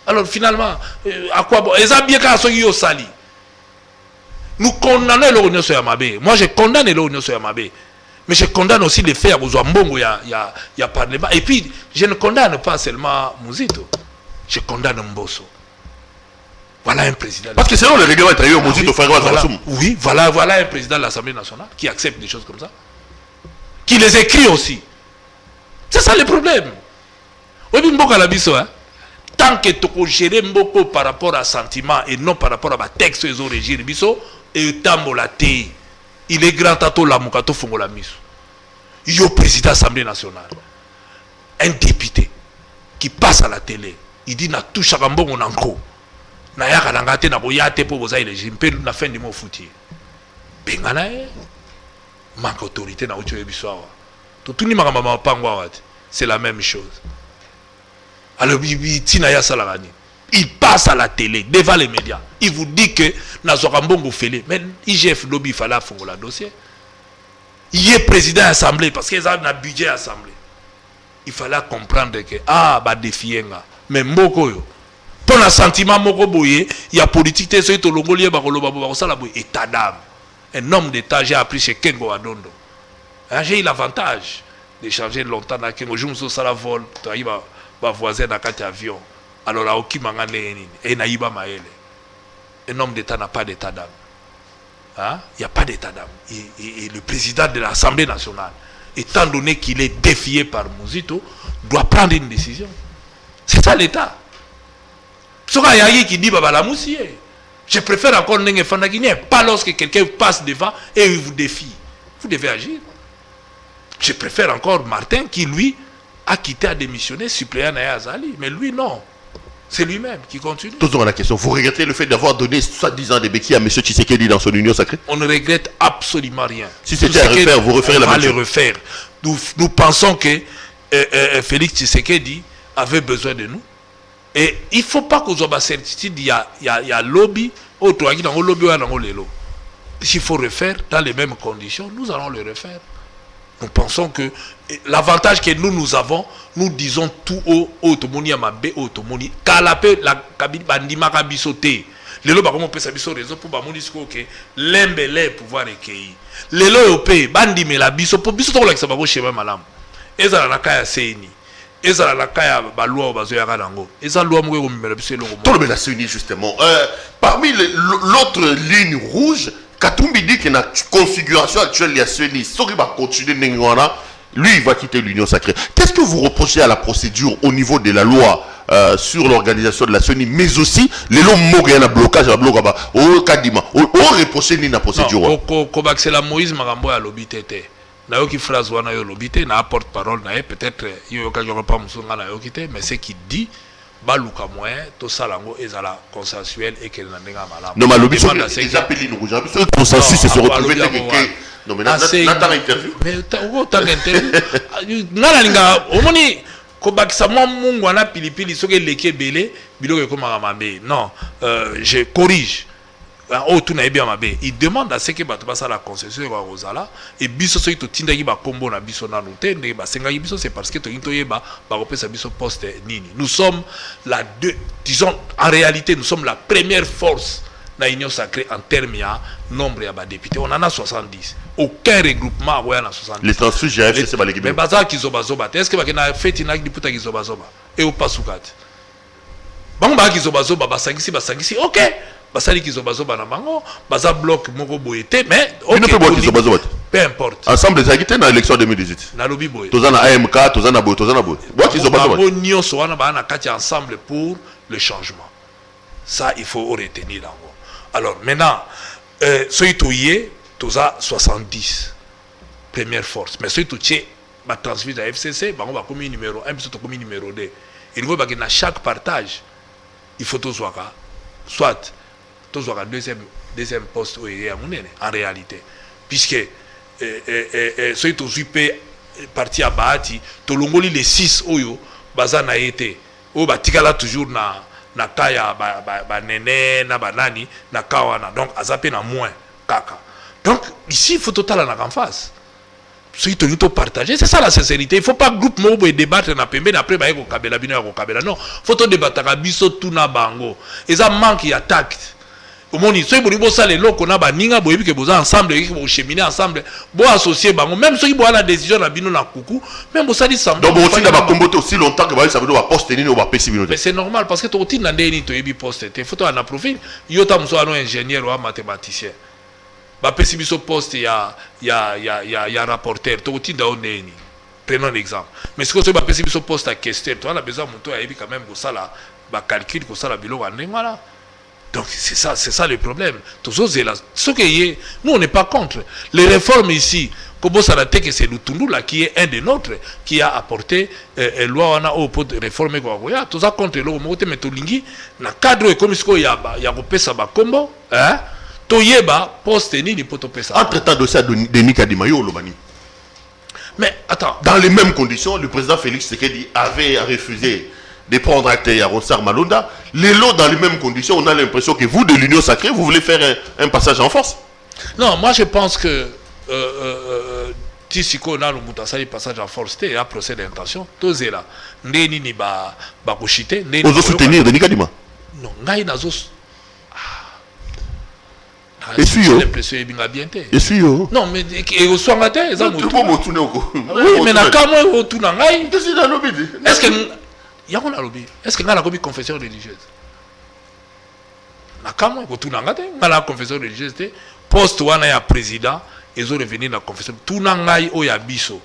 Speaker 2: Alors finalement, à quoi bon? Nous condamnons l'Union sur Yamabe. Moi, je condamne l'Union sur Yamabe. Mais je condamne aussi les faits à Mbongo, il y a parlement. Et puis, je ne condamne pas seulement Mouzito. Je condamne Mbosso. Voilà un président.
Speaker 1: Parce que selon le règlement intérieur, Mouzito fait
Speaker 2: oui, voilà un président de l'Assemblée nationale qui accepte des choses comme ça. Qui les écrit aussi. C'est ça le problème. Oui, Mboka la biso, hein. Tant que tu peux gérer Mboko par rapport à sentiment et non par rapport à ma texte et au régime biso, et tambola te. il est grand tato la mukato fongola miso. Yo président de l'Assemblée nationale, un député qui passe à la télé, il dit na touche à Gambon en anko. Na yaka na ngate na boyate po boza ile jimpe na fin du mot fouti. Bengana manque autorité na ucho ebiswa. To tuni makamba pangwa wati. C'est la même chose. Alors il passe à la télé devant les médias. Il vous dit que Nazorambongo Félé, mais IGF lobby il fallait faire le dossier. Il est président de l'Assemblée parce qu'ils ont un budget à l'Assemblée. Il fallait comprendre que bah défier mais moko yo. Pour un sentiment moko boye, il y a politique te so to longolier ba koloba ba sala boye état d'âme. Un homme d'état j'ai appris chez Kengo Adondo. J'ai eu l'avantage d'échanger longtemps avec Kengo. Je me suis dit vol, tu as voisin dans un avion. Alors là, qui m'a gagné et naïba maële. Un homme d'état n'a pas d'état d'âme. Il n'y a pas d'état d'âme. Et le président de l'Assemblée nationale, étant donné qu'il est défié par Mouzito, doit prendre une décision. C'est ça l'État. Ce qui dit la moussier. Je préfère encore Nenge Fandaguinien, pas lorsque quelqu'un passe devant et il vous défie. Vous devez agir. Je préfère encore Martin qui, lui, a quitté, a démissionné, suppléant à Azali. Mais lui, non. C'est lui-même qui continue.
Speaker 1: Toujours la question. Vous regrettez le fait d'avoir donné 70 ans de béquilles à M. Tshisekedi dans son union sacrée?
Speaker 2: On ne regrette absolument rien.
Speaker 1: Si c'était à refaire, vous referez la même chose.
Speaker 2: On va le refaire. Nous pensons que Félix Tshisekedi avait besoin de nous. Et il ne faut pas qu'on soit certitude, il y a lobby, s'il faut refaire dans les mêmes conditions, nous allons le refaire. Nous pensons que l'avantage que nous avons, nous disons tout haut, automoni amabe, automoni, kalape la kabine bandima kabisote. Les lois comment peut s'abisso réseau pour bamonisco que l'embelé pouvoir recueillir. Les lois européens bandime la biso pour biso to la ça va chez malam. Ezala na kaya seini. Ezala la kaya ba loi bazo ya kanango. Ezala loi mo ko mimela biso longo.
Speaker 1: Tout le la seini justement. Parmi l'autre ligne rouge, Katumbi dit que la configuration actuelle, il y a Seni, Sori va continuer, lui, il va quitter l'Union sacrée. Qu'est-ce que vous reprochez à la procédure au niveau de la loi sur l'organisation de la Seni, mais aussi, les lois il y a un blocage, il y a un blocage, au Kadima, au reprocher la procédure?
Speaker 2: Comme c'est la Moïse Marambo à l'obité. N'a aucune phrase ou à l'obité, n'a porte-parole, peut-être, il n'y a pas de mais ce qu'il dit, baluka moyen to salango ezala consensuel et qu'elle n'en est malade.
Speaker 1: Non mais le but c'est appelé nous rouge. Le consensus c'est se retrouver non mais n'attends interview. Mais t'as interview. Ngala linga omoni ko bakisa mwa mungu ana pilipili soke leke belé biloko ko mabe. Non, je corrige. Il demande à ce que tu la concession de Rosala et biso so to tinda ki ba kombo na biso na noté ne ba senga biso c'est parce que to into yeba ba repesa biso poste nini. Nous sommes disons en réalité nous sommes la première force na union sacrée en termes de nombre de députés. On en a 70. Aucun regroupement ouais na 70. Les transfuges GF c'est pas l'équipe.
Speaker 2: Mais baza ki zoba zoba. Est-ce que ba na feti na diputa ki zoba zoba et au pasukat. Bango ba ki zoba zoba ba sangisi OK. Basali qui zoba na bango, baza bloc moko boyete mais peu importe.
Speaker 1: Ensemble les agité dans l'élection 2018.
Speaker 2: Na lobby boy.
Speaker 1: Tozana AMK, tozana boy. Boy qui zoba.
Speaker 2: Bonio so wana ba na kati ensemble pour le changement. Ça il faut retenir là. Alors maintenant soy toyé toza 70 première force mais soy touché ba transfert à FCC bango ba comme numéro 1 biso to comme numéro 2. Il faut que dans chaque partage il faut to soit tous aura deuxième poste en réalité puisque ceux qui ont parti à Bahati to longoli les 6 oyo bazana été o batikala toujours na kaya ba nene na banani na kawana donc azape na moins kaka donc ici il faut total en face ceux qui ont partagé c'est ça la sincérité il faut pas groupe mobo et débattre na pembe après ba ko kabela bino ko kabela non faut to débattre ka biso tout na bango et ça manque y tact. Au monde, ceux qui ont ça les locaux na baninga boyebi que boza ensemble et que cheminer ensemble bo associer bango même ceux qui ont la décision na bino na kuku même bo ça dit ensemble
Speaker 1: donc on tient ba comboter aussi longtemps que ça veut dire poste ni ou ba pesi bino
Speaker 2: mais c'est normal parce que to tient na ndeni to yebi poste te faut to na profil yo ta muso ano ingénieur ou mathématicien ba pesi biso poste ya rapporteur to tient da ndeni prenons un exemple mais ce que tu ba pesi biso poste à questeur toi on a besoin moto yebi quand même ko ça là ba calcul ko ça la bilo wa ndengala Donc c'est ça le problème. Nous on n'est pas contre. Les réformes ici, Kobo Sarate, que c'est Lutundu là qui est un des nôtres, qui a apporté loi on a au pot de réformer quoi. Tout ça contre le moté metolingi, na cadre comme ce qu'il y a pesa ba combo, hein? Toyeba poste ni ni poto pesa.
Speaker 1: Entre-temps dossier de Denis Kadima yo lobani.
Speaker 2: Mais attends,
Speaker 1: dans les mêmes conditions, le président Félix Tshisekedi avait refusé de prendre acte à Ronsard Malonda. Les lots dans les mêmes conditions, on a l'impression que vous, de l'Union sacrée, vous voulez faire un passage en force.
Speaker 2: Non, moi je pense que Tisiko na le passage en force, c'était un procès d'intention. Tout c'est là. Ndeni ni ba kushite.
Speaker 1: Vous allez soutenir Denis Kadima.
Speaker 2: Non, ngai nazos.
Speaker 1: Et suis
Speaker 2: j'ai l'impression qu'il y a bien été.
Speaker 1: Et suis
Speaker 2: non, mais et au soir matin, ils ont
Speaker 1: oui,
Speaker 2: mais na kamwe au tout nangai.
Speaker 1: Est-ce que
Speaker 2: il y a un lobby. Est-ce que la confession religieuse? Na kamwe au tout nangai, la confession religieuse poste wana ya président, ils ont revenu dans la confession tout nangai o ya biso.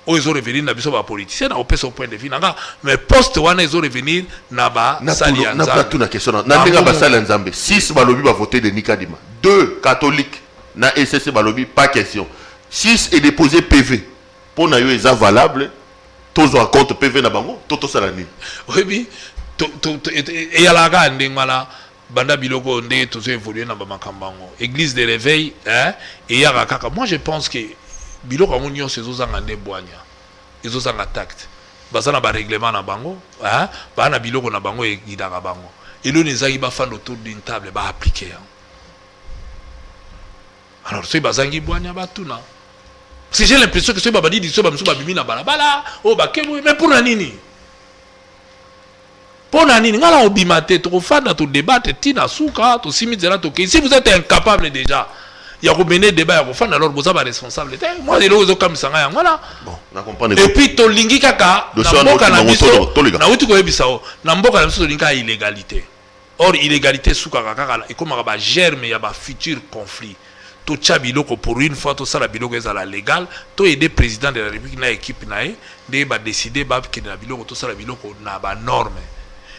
Speaker 2: Ils ont revenu dans biso ba politicien na opé son point de vue nanga, mais poste wana ils ont revenu na ba salianza.
Speaker 1: Na pas tout na question. Na ndinga ba salianza. 6 balobi ba voter de Nikadima. 2 catholiques na SSC balobi pas question. 6 est déposé PV. Pour na yo est valable. Tous en compte PV na bango, toto salani.
Speaker 2: Oui, et ya la ga ndingala banda biloko ndé tous évoluer na ba makambango. Église de réveil hein et ya kaka. Moi je pense que biloko ngonyo ces ozanga ndé boanya. Ils ozanga tact. Bazana ba règlement na bango, hein, ba na biloko na bango e gidaka bango. Et le nezaki ba fan autour d'une table ba appliquer. Alors c'est bazangi boanya ba tuna. Parce que j'ai l'impression que ce babadi dit ce bamsou babimi na balabala, oh bakemo mais pour nani? Pour nani ngala obimate to fanda to débattre tina souka to simizela to si vous êtes incapable déjà il y a mener débat ya fanda alors vous avez responsable moi de l'ozo comme ça nga voilà
Speaker 1: bon na comprendre
Speaker 2: et puis to lingi kaka na mboka na biso na uti ko yebisa o na mboka na biso to linga illégalité or illégalité souka kaka et comme ba germe ya ba futur conflit tout chabiloko pour une fois tout ça la biloko est la légal tout aider président de la République na équipe nae de ba décider ba que na biloko tout ça la biloko na ba norme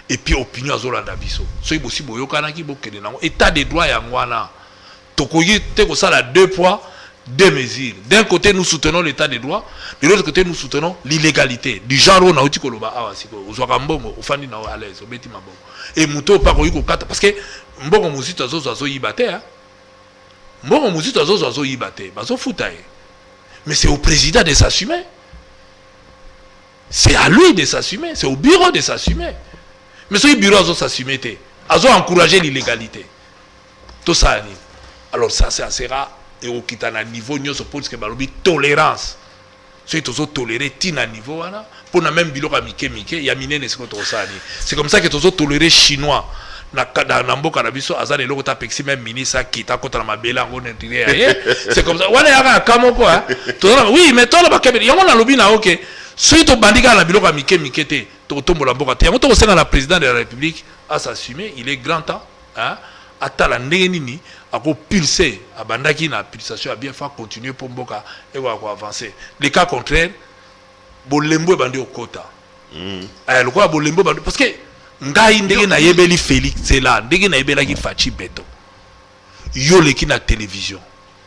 Speaker 2: et puis opinion azolanda biso so ibosi boyokana ki bokende nango état de droit ya ngwana tokoyi te ko sala 2 poids 2 mesures. D'un côté nous soutenons l'état de droit, de l'autre côté nous soutenons l'illégalité du genre on a uti koloba awa siko ozwaka mbongo ofandi na à l'aise obeti mabongo et muto pa koyi ko kata parce que mbongo muzito azo yibate hein. Mbongo muzito azo yibate bazo futaye. Mais c'est au président de s'assumer. C'est à lui de s'assumer, c'est au bureau de s'assumer. Mais ce bureau azo s'assumer te, azo encourager l'illégalité. Tout ça alors ça sera et au kitana niveau nyoso pour que balobi tolérance. Ceux qui ont toléré tina niveau wana pour na même biloko mike ya minene ce que to sani. C'est comme ça que to toléré chinois na mboka na biso azana eloko ta pexi même ministre kita kota na mabela ngo n'intérêt. C'est comme ça. Wana ya kamoko hein. Oui, mais toi ba kabeli yango na lobi na OK. Ceux qui ont bandika na biloko mike te to tombola mboka te. Yango to senga na président de la République à s'assumer, il est grand temps hein. Atala ndenge nini ako pulser abandaki na pulsation a bien faire continuer pour mboka et ko avancer. Le cas contraire bolembo bandi okota. Le quoi bolembo bandi parce que ngai ndenge na yebeli Félix c'est là ndenge na yebela ki Fachi Beto. Yo leki na télévision.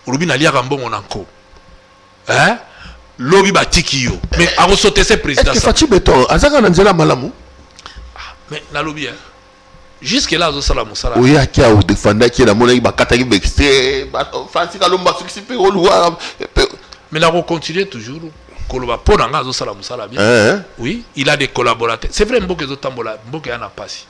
Speaker 2: Olobi na lia mbongo nanko. Hein? Lobi batiki yo. Mais ako sauter ce président.
Speaker 1: Est-ce que Fachi Beto azaka na nzela malamu?
Speaker 2: Mais na lobi hein. Jusque là zo sala musala
Speaker 1: oui akia o défendre qui la monnaie ba kataki vexé Francis Kalomba succipé au loi
Speaker 2: mais là on continue toujours koloba pona nga zo sala musala bien oui il a des collaborateurs c'est vrai mboka zo tambola mboka yana pasi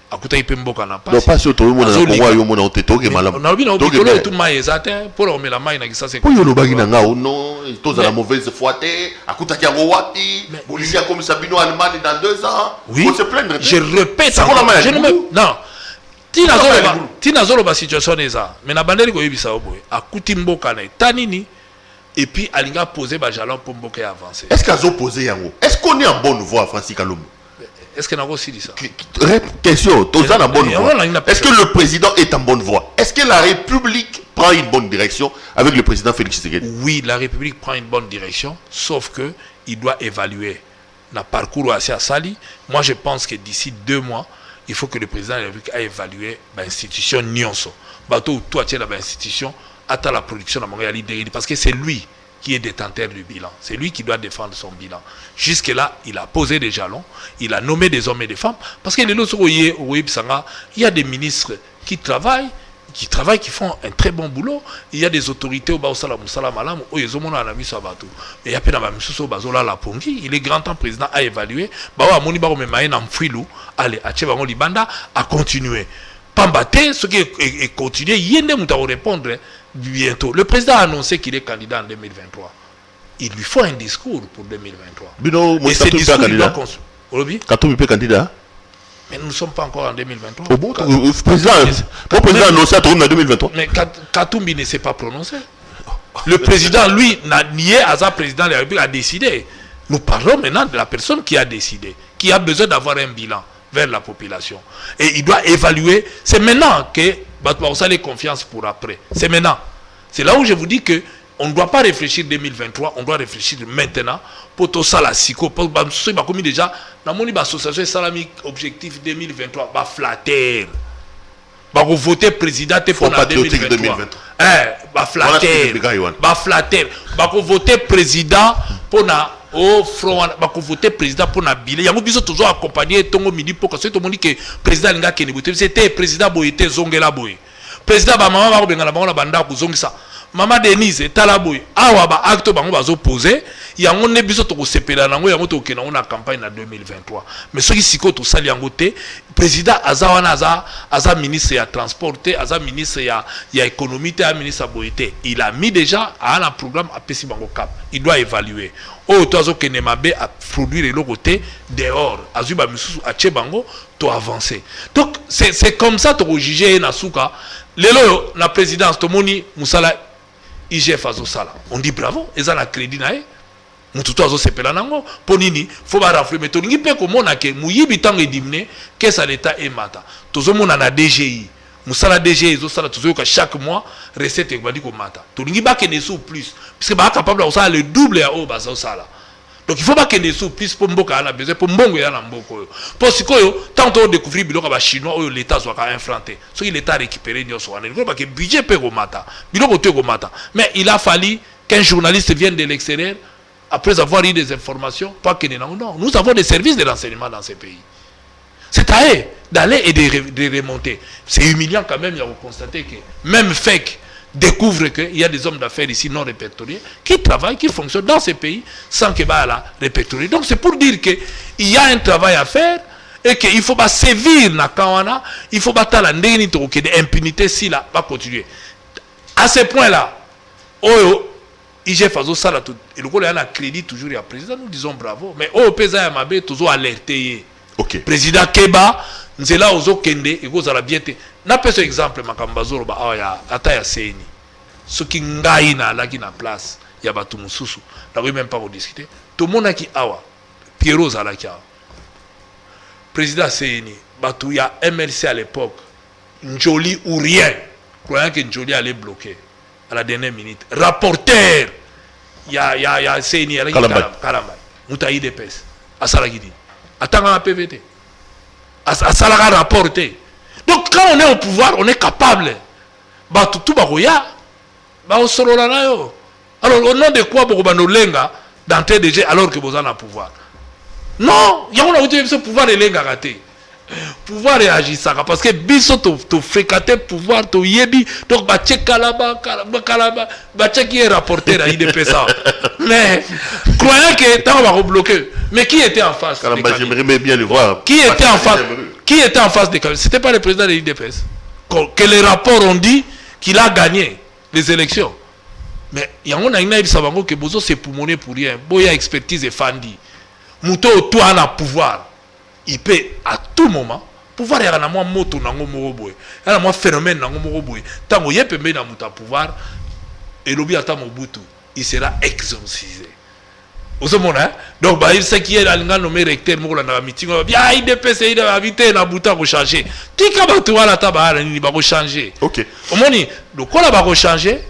Speaker 2: akuta ipe mboka na pasi
Speaker 1: non pas sur tout le monde na kongo yo mona oteto ke malamu
Speaker 2: na bino bikolo tout mai ezate pour on met la mai na kisa c'est
Speaker 1: pour yo lobaki na nga non tous à la mauvaise foi te akuta ki ngo wati bolisia comme Sabino Allemagne dans 2 ans
Speaker 2: oui
Speaker 1: se plaindre
Speaker 2: je répète je ne me non tina zolo ba situation eza mais na bandeli ko yebisa oboy akuti mboka na tanini et puis alinga poser ba jalon pour mboka avancer
Speaker 1: est-ce qu'azo poser yango est-ce qu'on est en bonne voie Francis Kalomba?
Speaker 2: Est-ce qu'il y a aussi dit ça?
Speaker 1: Question, tous en bonne voie. Est-ce que le président est en bonne voie? Est-ce que la République prend une bonne direction avec le président Félix Tshisekedi?
Speaker 2: Oui, la République prend une bonne direction, sauf que il doit évaluer le parcours assez à Sali. Moi, je pense que d'ici 2 mois, il faut que le président de la République a évalué l'institution Nyonso. Bateau, toi, tu es dans l'institution, attends la production de Montréal, parce que c'est lui qui est détenteur du bilan. C'est lui qui doit défendre son bilan. Jusque-là, il a posé des jalons, il a nommé des hommes et des femmes, parce que il y a des ministres qui travaillent, qui font un très bon boulot. Il y a des autorités au Baosala Moussala Malam, où ils ont mon ami Sabatou. Et il y a peine à Moussou Bazola La Pongi. Il est grand temps président à évaluer. Bawa Moni Baro Memayen Amfrilou, allez, à Tchebango Libanda, à continuer. Pambaté, ce qui est continué, Yende Mouta répondre bientôt. Le président a annoncé qu'il est candidat en 2023. Il lui faut un discours pour 2023.
Speaker 1: Bino,
Speaker 2: et ce discours, il doit construire.
Speaker 1: Katou est candidat.
Speaker 2: Mais nous ne sommes pas encore en 2023.
Speaker 1: Le président a annoncé à tourner en 2023.
Speaker 2: Mais Katumbi ne s'est pas prononcé. Le président, lui, n'a nié à sa président de la République, a décidé. Nous parlons maintenant de la personne qui a décidé, qui a besoin d'avoir un bilan vers la population. Et il doit évaluer. C'est maintenant que Batouaoussa les confiance pour après. C'est maintenant. C'est là où je vous dis que on ne doit pas réfléchir 2023, on doit réfléchir maintenant pour tout ça la psycho. Pour comme déjà, dans mon association Salami Objectif 2023, va flatter. Va voter président pour 2023. Va flatter. Va flatter. Va voter président pour na au front, va voter président pour na billet. Il y a beaucoup toujours accompagné Tongo Midi pour que tout le monde dit que président Nga Keneboute. C'était président Boyete Zongela Boy. Président Bamama va benga la banda banda kuzongisa. Mama Denise Talaboy, awa ba acte bango bazo poser, yango ne biso to sepela nango yango to kena na campagne na 2023. Mais ce qui siko to sali yango te, président azawana aza ministre ya transporté, aza ministre ya économie te, ministre boité. Il a mis déjà à un programme à pesi bango cap. Il doit évaluer. Oh to azo kene mabe a produire le côté dehors, azuba misusu a bango to avancer. Donc c'est comme ça to juger na suka. Lelo la présidence to moni musala IGF azosala. On dit bravo, ils ont la crédit nae. Mututo azosepela nango. Ponini, faut ba rafle mais tolingi pe komona ke muyibi tango edimné que ça l'état et mata. Tozo mona na DGI. Musala DGI ezosala tozo ka chaque mois recette e badi ko mata. Tolingi ba kene sous plus parce que ba capable de le double ya o bazosala. Donc il faut pas que les sous plus pour mboka na besoin pour mbongo ya na mboko. Pour sikoyo tant on découvrir biloko ba chinois ou l'état soit infranté. Ce qui l'état récupéré nyoso wana. Il faut pas que budget pe ko mata. Biloko te ko mata. Mais il a fallu qu'un journaliste vienne de l'extérieur après avoir eu des informations pas que non. Nous avons des services de renseignement dans ces pays. C'est à eux d'aller et de remonter. C'est humiliant quand même, il y a constaté que même fake découvre qu'il y a des hommes d'affaires ici non répertoriés qui travaillent, qui fonctionnent dans ces pays sans que la répertorier. Donc c'est pour dire qu'il y a un travail à faire et qu'il faut pas sévir na kawana, il faut pas la ndénito que l'impunité si là va continuer. À ce point-là, IGF ça là tout et le a crédit toujours à président, nous disons bravo, mais pesa ya mabe toujours alerté.
Speaker 1: OK.
Speaker 2: Président Keba nzela ozo kende et vous ala bien te. Na peso exemple makambazoro ba ya ata ya seni. Ce qui ngai na laki na place ya batu mususu. Na ko même pas discuter. To monaki awa Pierrot zalaki awa. Président Seni batu ya MLC à l'époque Njoli ou rien. Croyant que Njoli allait bloquer à la dernière minute. Rapporteur ya Seni ala Kalamba. Mutaï de pes. Asala gidi. Attends un PVT. À ça la rapporté. Donc quand on est au pouvoir, on est capable. Bah tout baroya. Bah on sort là yo. Alors au nom de quoi beaucoup nous lenga d'entrer déjà alors que vous en avez pouvoir. Non, il y a un ce pouvoir et lenga raté. Pouvoir réagir ça parce que biso to fréquenter pouvoir to yebi donc ba tcheka là-bas kalaba ba qui est rapporté à IDP ça. Mais croyant que tant on va bloquer. Mais qui était en face?
Speaker 1: J'aimerais bien le voir.
Speaker 2: Qui était en face? Qui était en face des candidats? C'était pas le président de l'IDPS. Que les rapports ont dit qu'il a gagné les élections. Mais il y a un Aïna Sabango que Bozo s'est poumonné pour rien. Boya expertise et Fandi. Mouto toi a pouvoir. Il peut à tout moment pouvoir y avoir un moto nango moroboy. Il y a un phénomène nango moroboy. Tant que yep me na muta pouvoir et l'obi ata Mobutu, il sera exorcisé. Vous savez, donc il sait qu'il y a un nommé recteur dans la meeting. Il y a des PC qui ont invité la bouteille pour changer. Qui va tout la table il va changer.
Speaker 1: OK.
Speaker 2: Au moins, donc quoi va changer?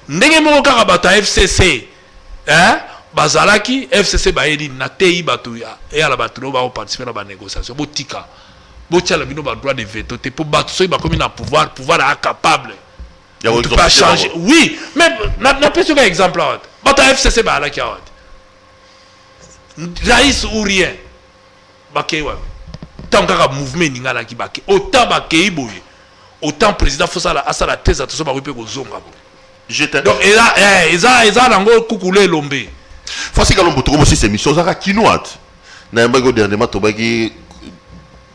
Speaker 2: Ndenge mo ka bata FCC. Hein? Bazalaki FCC ba edi na TI batu ya et ala batu ba participer à la négociation. Botika. botia la bino ba droit de veto te pour battre ceux qui ont pouvoir incapable.
Speaker 1: Il
Speaker 2: Tu peux changer. Oui, mais n'a pas un exemple là. Bata FCC ba la kiawat. Raïs ou rien. Bakewa. Tant que mouvement ninga la ki bake. Autant bakei boye. Autant président faut ça la thèse attention ba ripe ko zonga. Donc et là nango kukule lombe.
Speaker 1: Fasi kalombo to comme si c'est mission zaka kinoat. Na mbago dernièrement to baki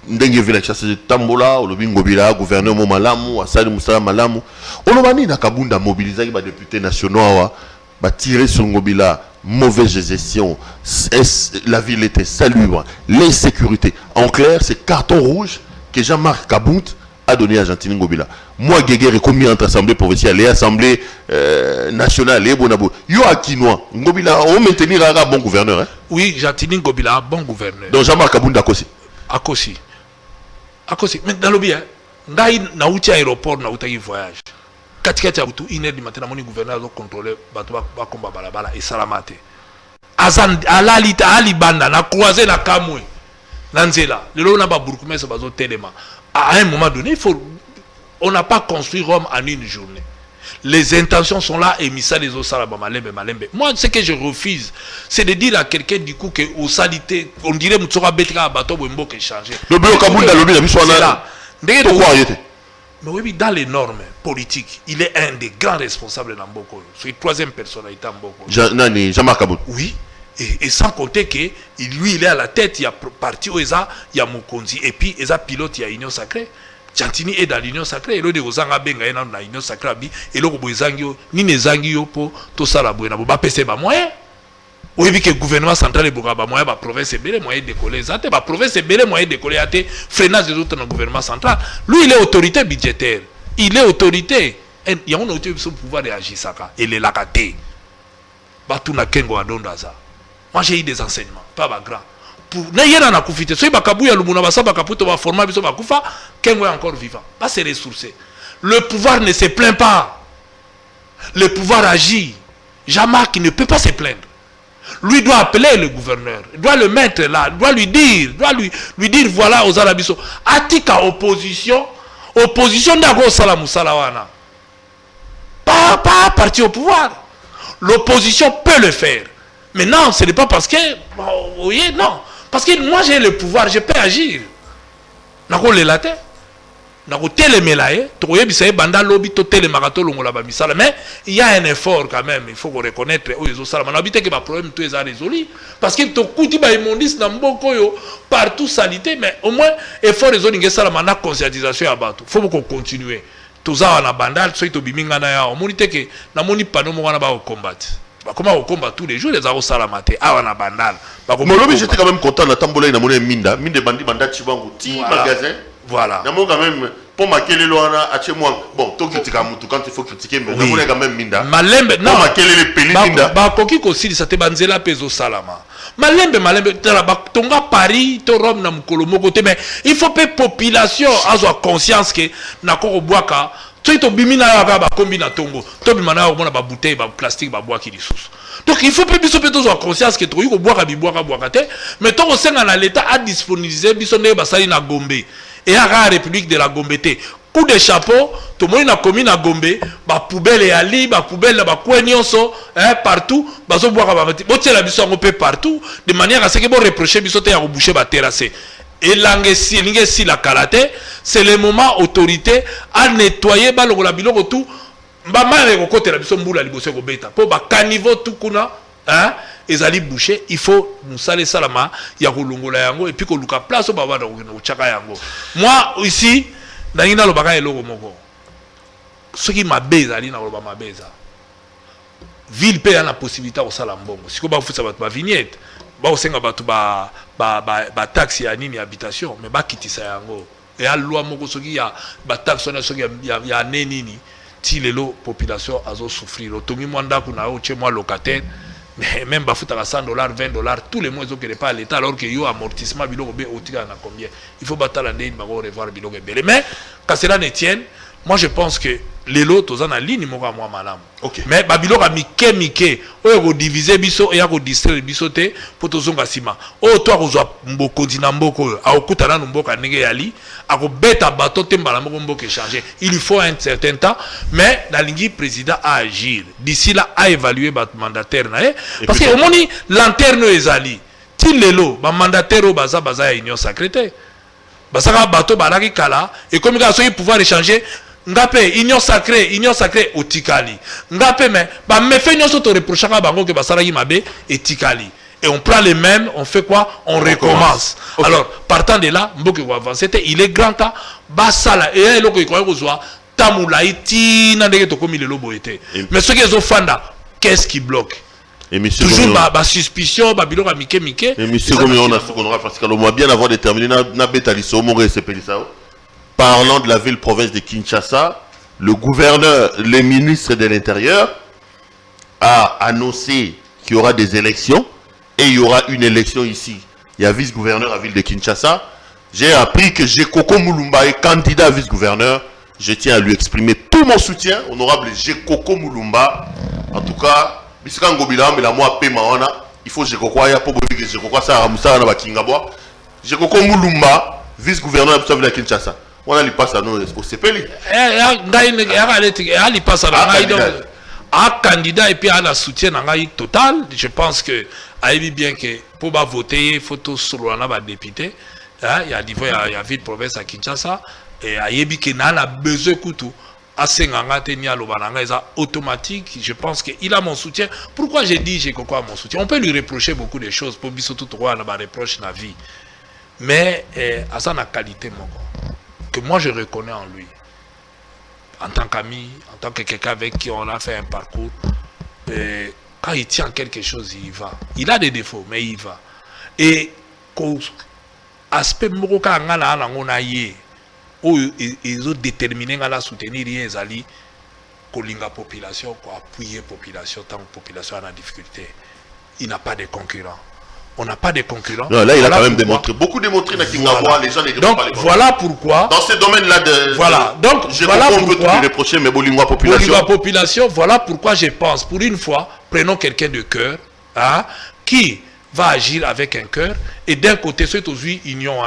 Speaker 1: ndenge vile chasse de tambola olobi ngobila gouverneur mo malamu asali musala malamu olobani na kabunda mobiliser ba députés nationaux ba tirer sur ngobila mauvaise gestion la ville était salubre l'insécurité en clair c'est carton rouge que Jean-Marc Kabound a donné à Gentini Ngobila. Moi Guéguerre commis entre assemblée provinciale et assemblée nationale et bonabo yo akinois Ngobila on maintenir un bon gouverneur hein? Oui
Speaker 2: Gentini Ngobila bon gouverneur
Speaker 1: donc Jean-Marc Kabound
Speaker 2: akosi mais dans le bien, ngai na uti aéroport na uti voyage. Katikati ya butu 1h du matin na moni gouverneur zo contrôler bato ba komba balabala et salamate. Azan alalita alibanda na croiser na kamwe. Na nzela. Lelo na ba burkumese bazo telema. À un moment donné, on n'a pas construit Rome en une journée. Les intentions sont là et missa les salaba malembe. Moi, ce que je refuse, c'est de dire à quelqu'un du coup que au salité, on dirait Moutsora Betra bateau Wembo qui est changé.
Speaker 1: Le bureau Kabounda lobby la mission là. Pourquoi arrêter?
Speaker 2: Mais oui, dans les normes politiques, il est un des grands responsables dans Mboko. C'est la troisième personnalité en Mboko.
Speaker 1: Jean-Marc Kabounda.
Speaker 2: Oui. Et sans compter que lui, il est à la tête, il y a parti où il y a Mokonzi et puis il y a pilote, il y a Union Sacrée. Chantini est dans l'Union Sacrée, et l'eau de Ozanga Benga est dans l'Union Sacrée, et l'eau de Zangio, ni ne Zangio pour tout ça la boîte. Vous avez pas moyen. Oui, que le gouvernement central est beaucoup moyen, la province est belle, moyen de décoller. La province est belle, moyen de décoller, à freinage des autres dans le gouvernement central. Lui, il est autorité budgétaire. Il est autorité. Il y a une autorité qui pouvoir réagir ça. Il est là, Batuna Kengo Adondaza. Moi, j'ai eu des enseignements, pas grand. N'ayez na kufite so bakabu ya lumuna basa bakaputo ba forma biso bakufa kengo encore vivant pas se ressourcer. Le pouvoir ne se plaint pas, le pouvoir agit. Jean-Marc ne peut pas se plaindre, lui doit appeler le gouverneur, doit le mettre là, doit lui dire voilà aux arabiso atika opposition d'ako sala musala wana pas parti au pouvoir. L'opposition peut le faire, mais non, ce n'est pas parce que vous voyez, non. Parce que moi j'ai le pouvoir, je peux agir. Nako le laté. Nako télémelaye, toye bisaye banda lobby to télémarato longola ba misala, mais il y a un effort quand même, il faut reconnaître où ils ont ça. On habite que ba problème tout est résolu parce que to kuti ba immondice na mboko yo partout salité, mais au moins effort les autres ngesa la na conscientisation ya bato. Faut qu'on continue. Tout ça na bandal so to biminga na ya, on monite que na moni pano mo wana ba combattre. Comment on combat tous les jours les arros salamate ah on a bandal
Speaker 1: mais j'étais quand même content la tambola na monnaie minda bandi banda chibango ti magasin
Speaker 2: voilà
Speaker 1: na mon quand même pour maquiller loana a chez moi bon to critique mutu quand il faut critiquer mais na monnaie quand même minda
Speaker 2: malembe non
Speaker 1: maquiller les peli minda
Speaker 2: ba koki ko sili sa te banzela peso salama malembe tala ba tonga Paris to Rome na mukolo moko te mais il faut que population a conscience que na ko boaka to bimina ya ba kombi na tongo to bimana ya ba bouteille ba plastique ba bois qui lisusu. Donc il faut que biso peto soit conscience que to yuko boaka bi boaka te mais to ko senga na l'état a disponibiliser biso ne ba sali na Gombe et à la République de la Gombe te coup de chapeau to moni na commune na Gombe ba poubelle ya li ba poubelle ba kwenyonso partout ba zo boaka ba botie la biso ngo pe partout de manière à ce que bon reprocher biso te ya ko boucher ba terrasser. Et l'angesi la kalate, c'est le moment autorité à nettoyer la biloko tout. Mbama côté la biso mbula liboso ko beta. Po ba caniveau tout kuna, hein, ezali boucher, il faut nous saler salama ya kolongola yango et puis ko luka place ba ba na chaka yango. Moi ici, ndangina lo baka eloko moko. Ce qui m'a bezali na lo ba mabeza. Ville paye la possibilité au sala mbongo. Siko ba fusa ba vignette. Ba osenga batu ba taxi ya nini habitation mais ba kitisa yango et a loi moko soki ya ba taxi na soki ya nini ti lelo population azo souffrir otongi mwanda kuna o chez moi locataire mais même ba futa $100 $20 tous les mois que pas l'état alors que yo amortissement biloko be otika na combien il faut batala ndeni ba revoir biloko bele mais quand cela ne tienne moi je pense que les lots ont en ligne moi malam.
Speaker 1: Mais
Speaker 2: babilo a mike o diviser biso et a distraire biso te pour tozonga sima. O toi kozwa mboko dina mboko a okutana mboka ndenge yali a ko beta bateau te mbala mboka changer. Il faut un certain temps mais la ligne président a agir. D'ici là a évaluer bat mandataire na parce que au moni lanterne ezali. Ti lelo ba mandataire o baza ya union sacrée. Basaka bateau balaki kala et comme ça il pouvoir échanger Ngapé, union sacrée au Tikali. Ngapé, mais, me fait nous autres reprocher à Bango que Basara Yimabe et Tikali. Et on prend les mêmes, on fait quoi? On recommence. Okay. Alors, partant de là, il est grand temps, Basala, et il est grand temps, Tamoulaïti, mais ce qu'ils ont fait, qu'est-ce qui bloque?
Speaker 1: Et monsieur
Speaker 2: toujours ma suspicion, Babylon a Mike.
Speaker 1: Et monsieur Gomion, on aura parce qu'on doit bien avoir déterminé, n'a bétaliso, mon récepélissao. Parlant de la ville-province de Kinshasa, le gouverneur, le ministre de l'Intérieur a annoncé qu'il y aura des élections et il y aura une élection ici. Il y a vice-gouverneur à la ville de Kinshasa. J'ai appris que Jekoko Mulumba est candidat à vice-gouverneur. Je tiens à lui exprimer tout mon soutien, honorable Jekoko Mulumba. En tout cas, il faut Jekoko Jekoko Mulumba, vice-gouverneur de la ville de Kinshasa. On a li passe à nous au CPL.
Speaker 2: Un candidat et puis à la soutien total. Je pense que aïe bien que pour voter, il faut tout sur le député. Il y a la ville province à Kinshasa et aïe bien qu'il a besoin de tout. Automatique, je pense qu'il a mon soutien. Pourquoi j'ai dit j'ai quoi mon soutien? On peut lui reprocher beaucoup de choses pour biso tout droit na reproche na vie. Mais à sa qualité mon que moi je reconnais en lui, en tant qu'ami, en tant que quelqu'un avec qui on a fait un parcours, quand il tient quelque chose, il y va. Il a des défauts, mais il va. Et aspect moroka ngala ngona ye, ils ont déterminé à la soutenir les alliés, kolinga population, appuyer population tant que population a la difficulté. Il n'a pas de concurrent. On n'a pas de concurrents.
Speaker 1: Non, là, il a quand même démontré. Beaucoup démontré dans Kingaboa, les gens ne
Speaker 2: donc, pas les voilà pourquoi.
Speaker 1: Dans ce domaine-là de.
Speaker 2: Voilà. Donc,
Speaker 1: voilà pourquoi. On peut tout lui reprocher, mais Bolingwa population.
Speaker 2: Bolingwa population, voilà pourquoi je pense, pour une fois, prenons quelqu'un de cœur, hein, qui va agir avec un cœur, et d'un côté, c'est aussi union.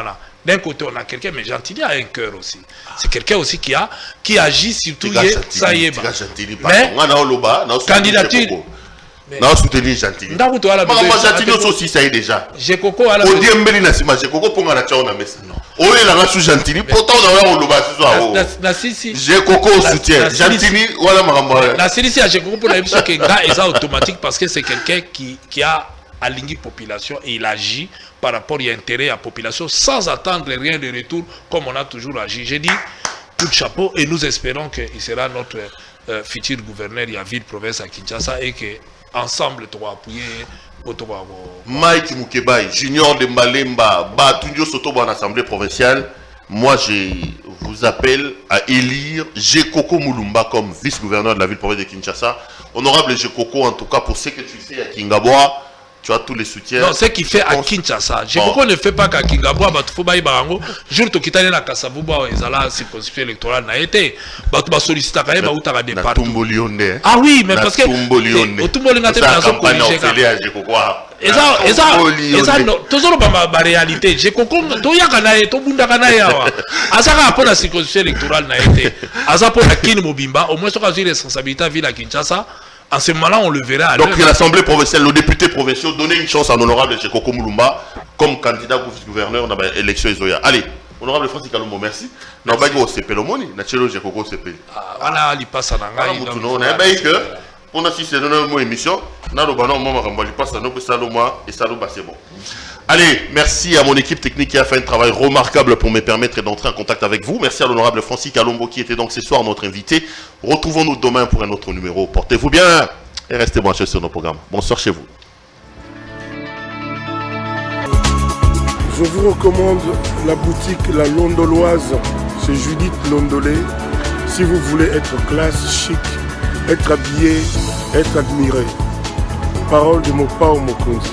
Speaker 2: D'un côté, on a quelqu'un, mais Gentili a un cœur aussi. C'est quelqu'un aussi qui agit surtout. Ça y est. Mais, candidature.
Speaker 1: Non, soutenir Gentili. Moi, Gentili aussi, ça y est déjà.
Speaker 2: J'ai Coco à la
Speaker 1: maison. J'ai Coco pour la tchao na mesa. On est là sous Gentili. Pourtant, on a un loba ce soir. J'ai Coco au soutien. Gentili, voilà ma.
Speaker 2: La série, j'ai Coco pour la mission qui est automatique parce que c'est quelqu'un qui a aligné la population et il agit par rapport à l'intérêt à la population sans attendre rien de retour comme on a toujours agi. J'ai dit tout chapeau et nous espérons qu'il sera notre futur gouverneur de la ville-province à Kinshasa et que ensemble, tu vas appuyer.
Speaker 1: Mike Mukebai, junior de Malemba, Batundio Soto en assemblée provinciale. Moi, je vous appelle à élire Jekoko Mulumba comme vice-gouverneur de la ville-province de Kinshasa. Honorable Jekoko, en tout cas, pour ce que tu fais à Kingaboa, tu as tous les soutiens.
Speaker 2: Non, ce qu'il fait à Kinshasa. Jekoko ne fait pas qu'à Kingaboa, mais il faut que Barango. Jour où tu as la Kassabouba, ils ont la circonscription électorale. Tu as sollicité quand même à départ. Ah oui, mais parce que. Tout le monde a été dans son corrigé. Toujours dans la réalité. Jekoko, tu y a gagné, tu bunda gagné. Azara pour la circonscription électorale n'a été. Azara pour la Kin Mobimba, au moins tu as une responsabilité à ville à Kinshasa. En ce moment-là, on le verra à
Speaker 1: donc l'Assemblée provinciale, le député provincial, donner une chance à l'honorable Jekoko Mulumba comme candidat au vice-gouverneur dans l'élection Ezoya. Allez, honorable Francis Kalombo, merci. Non, bah, il s'est le moni, Nachelo Jekoko s'est payé.
Speaker 2: Voilà, il passe à l'anglais.
Speaker 1: On a dit que, on a assisté à une émission, on a dit que il passe à nous, Saloma et Saloma, c'est bon. Allez, merci à mon équipe technique qui a fait un travail remarquable pour me permettre d'entrer en contact avec vous. Merci à l'honorable Francis Kalombo qui était donc ce soir notre invité. Retrouvons-nous demain pour un autre numéro. Portez-vous bien et restez branchés sur nos programmes. Bonsoir chez vous.
Speaker 3: Je vous recommande la boutique La Londoloise. C'est Judith Londolé. Si vous voulez être classe, chic, être habillé, être admiré. Parole de Mopao Mokonzi.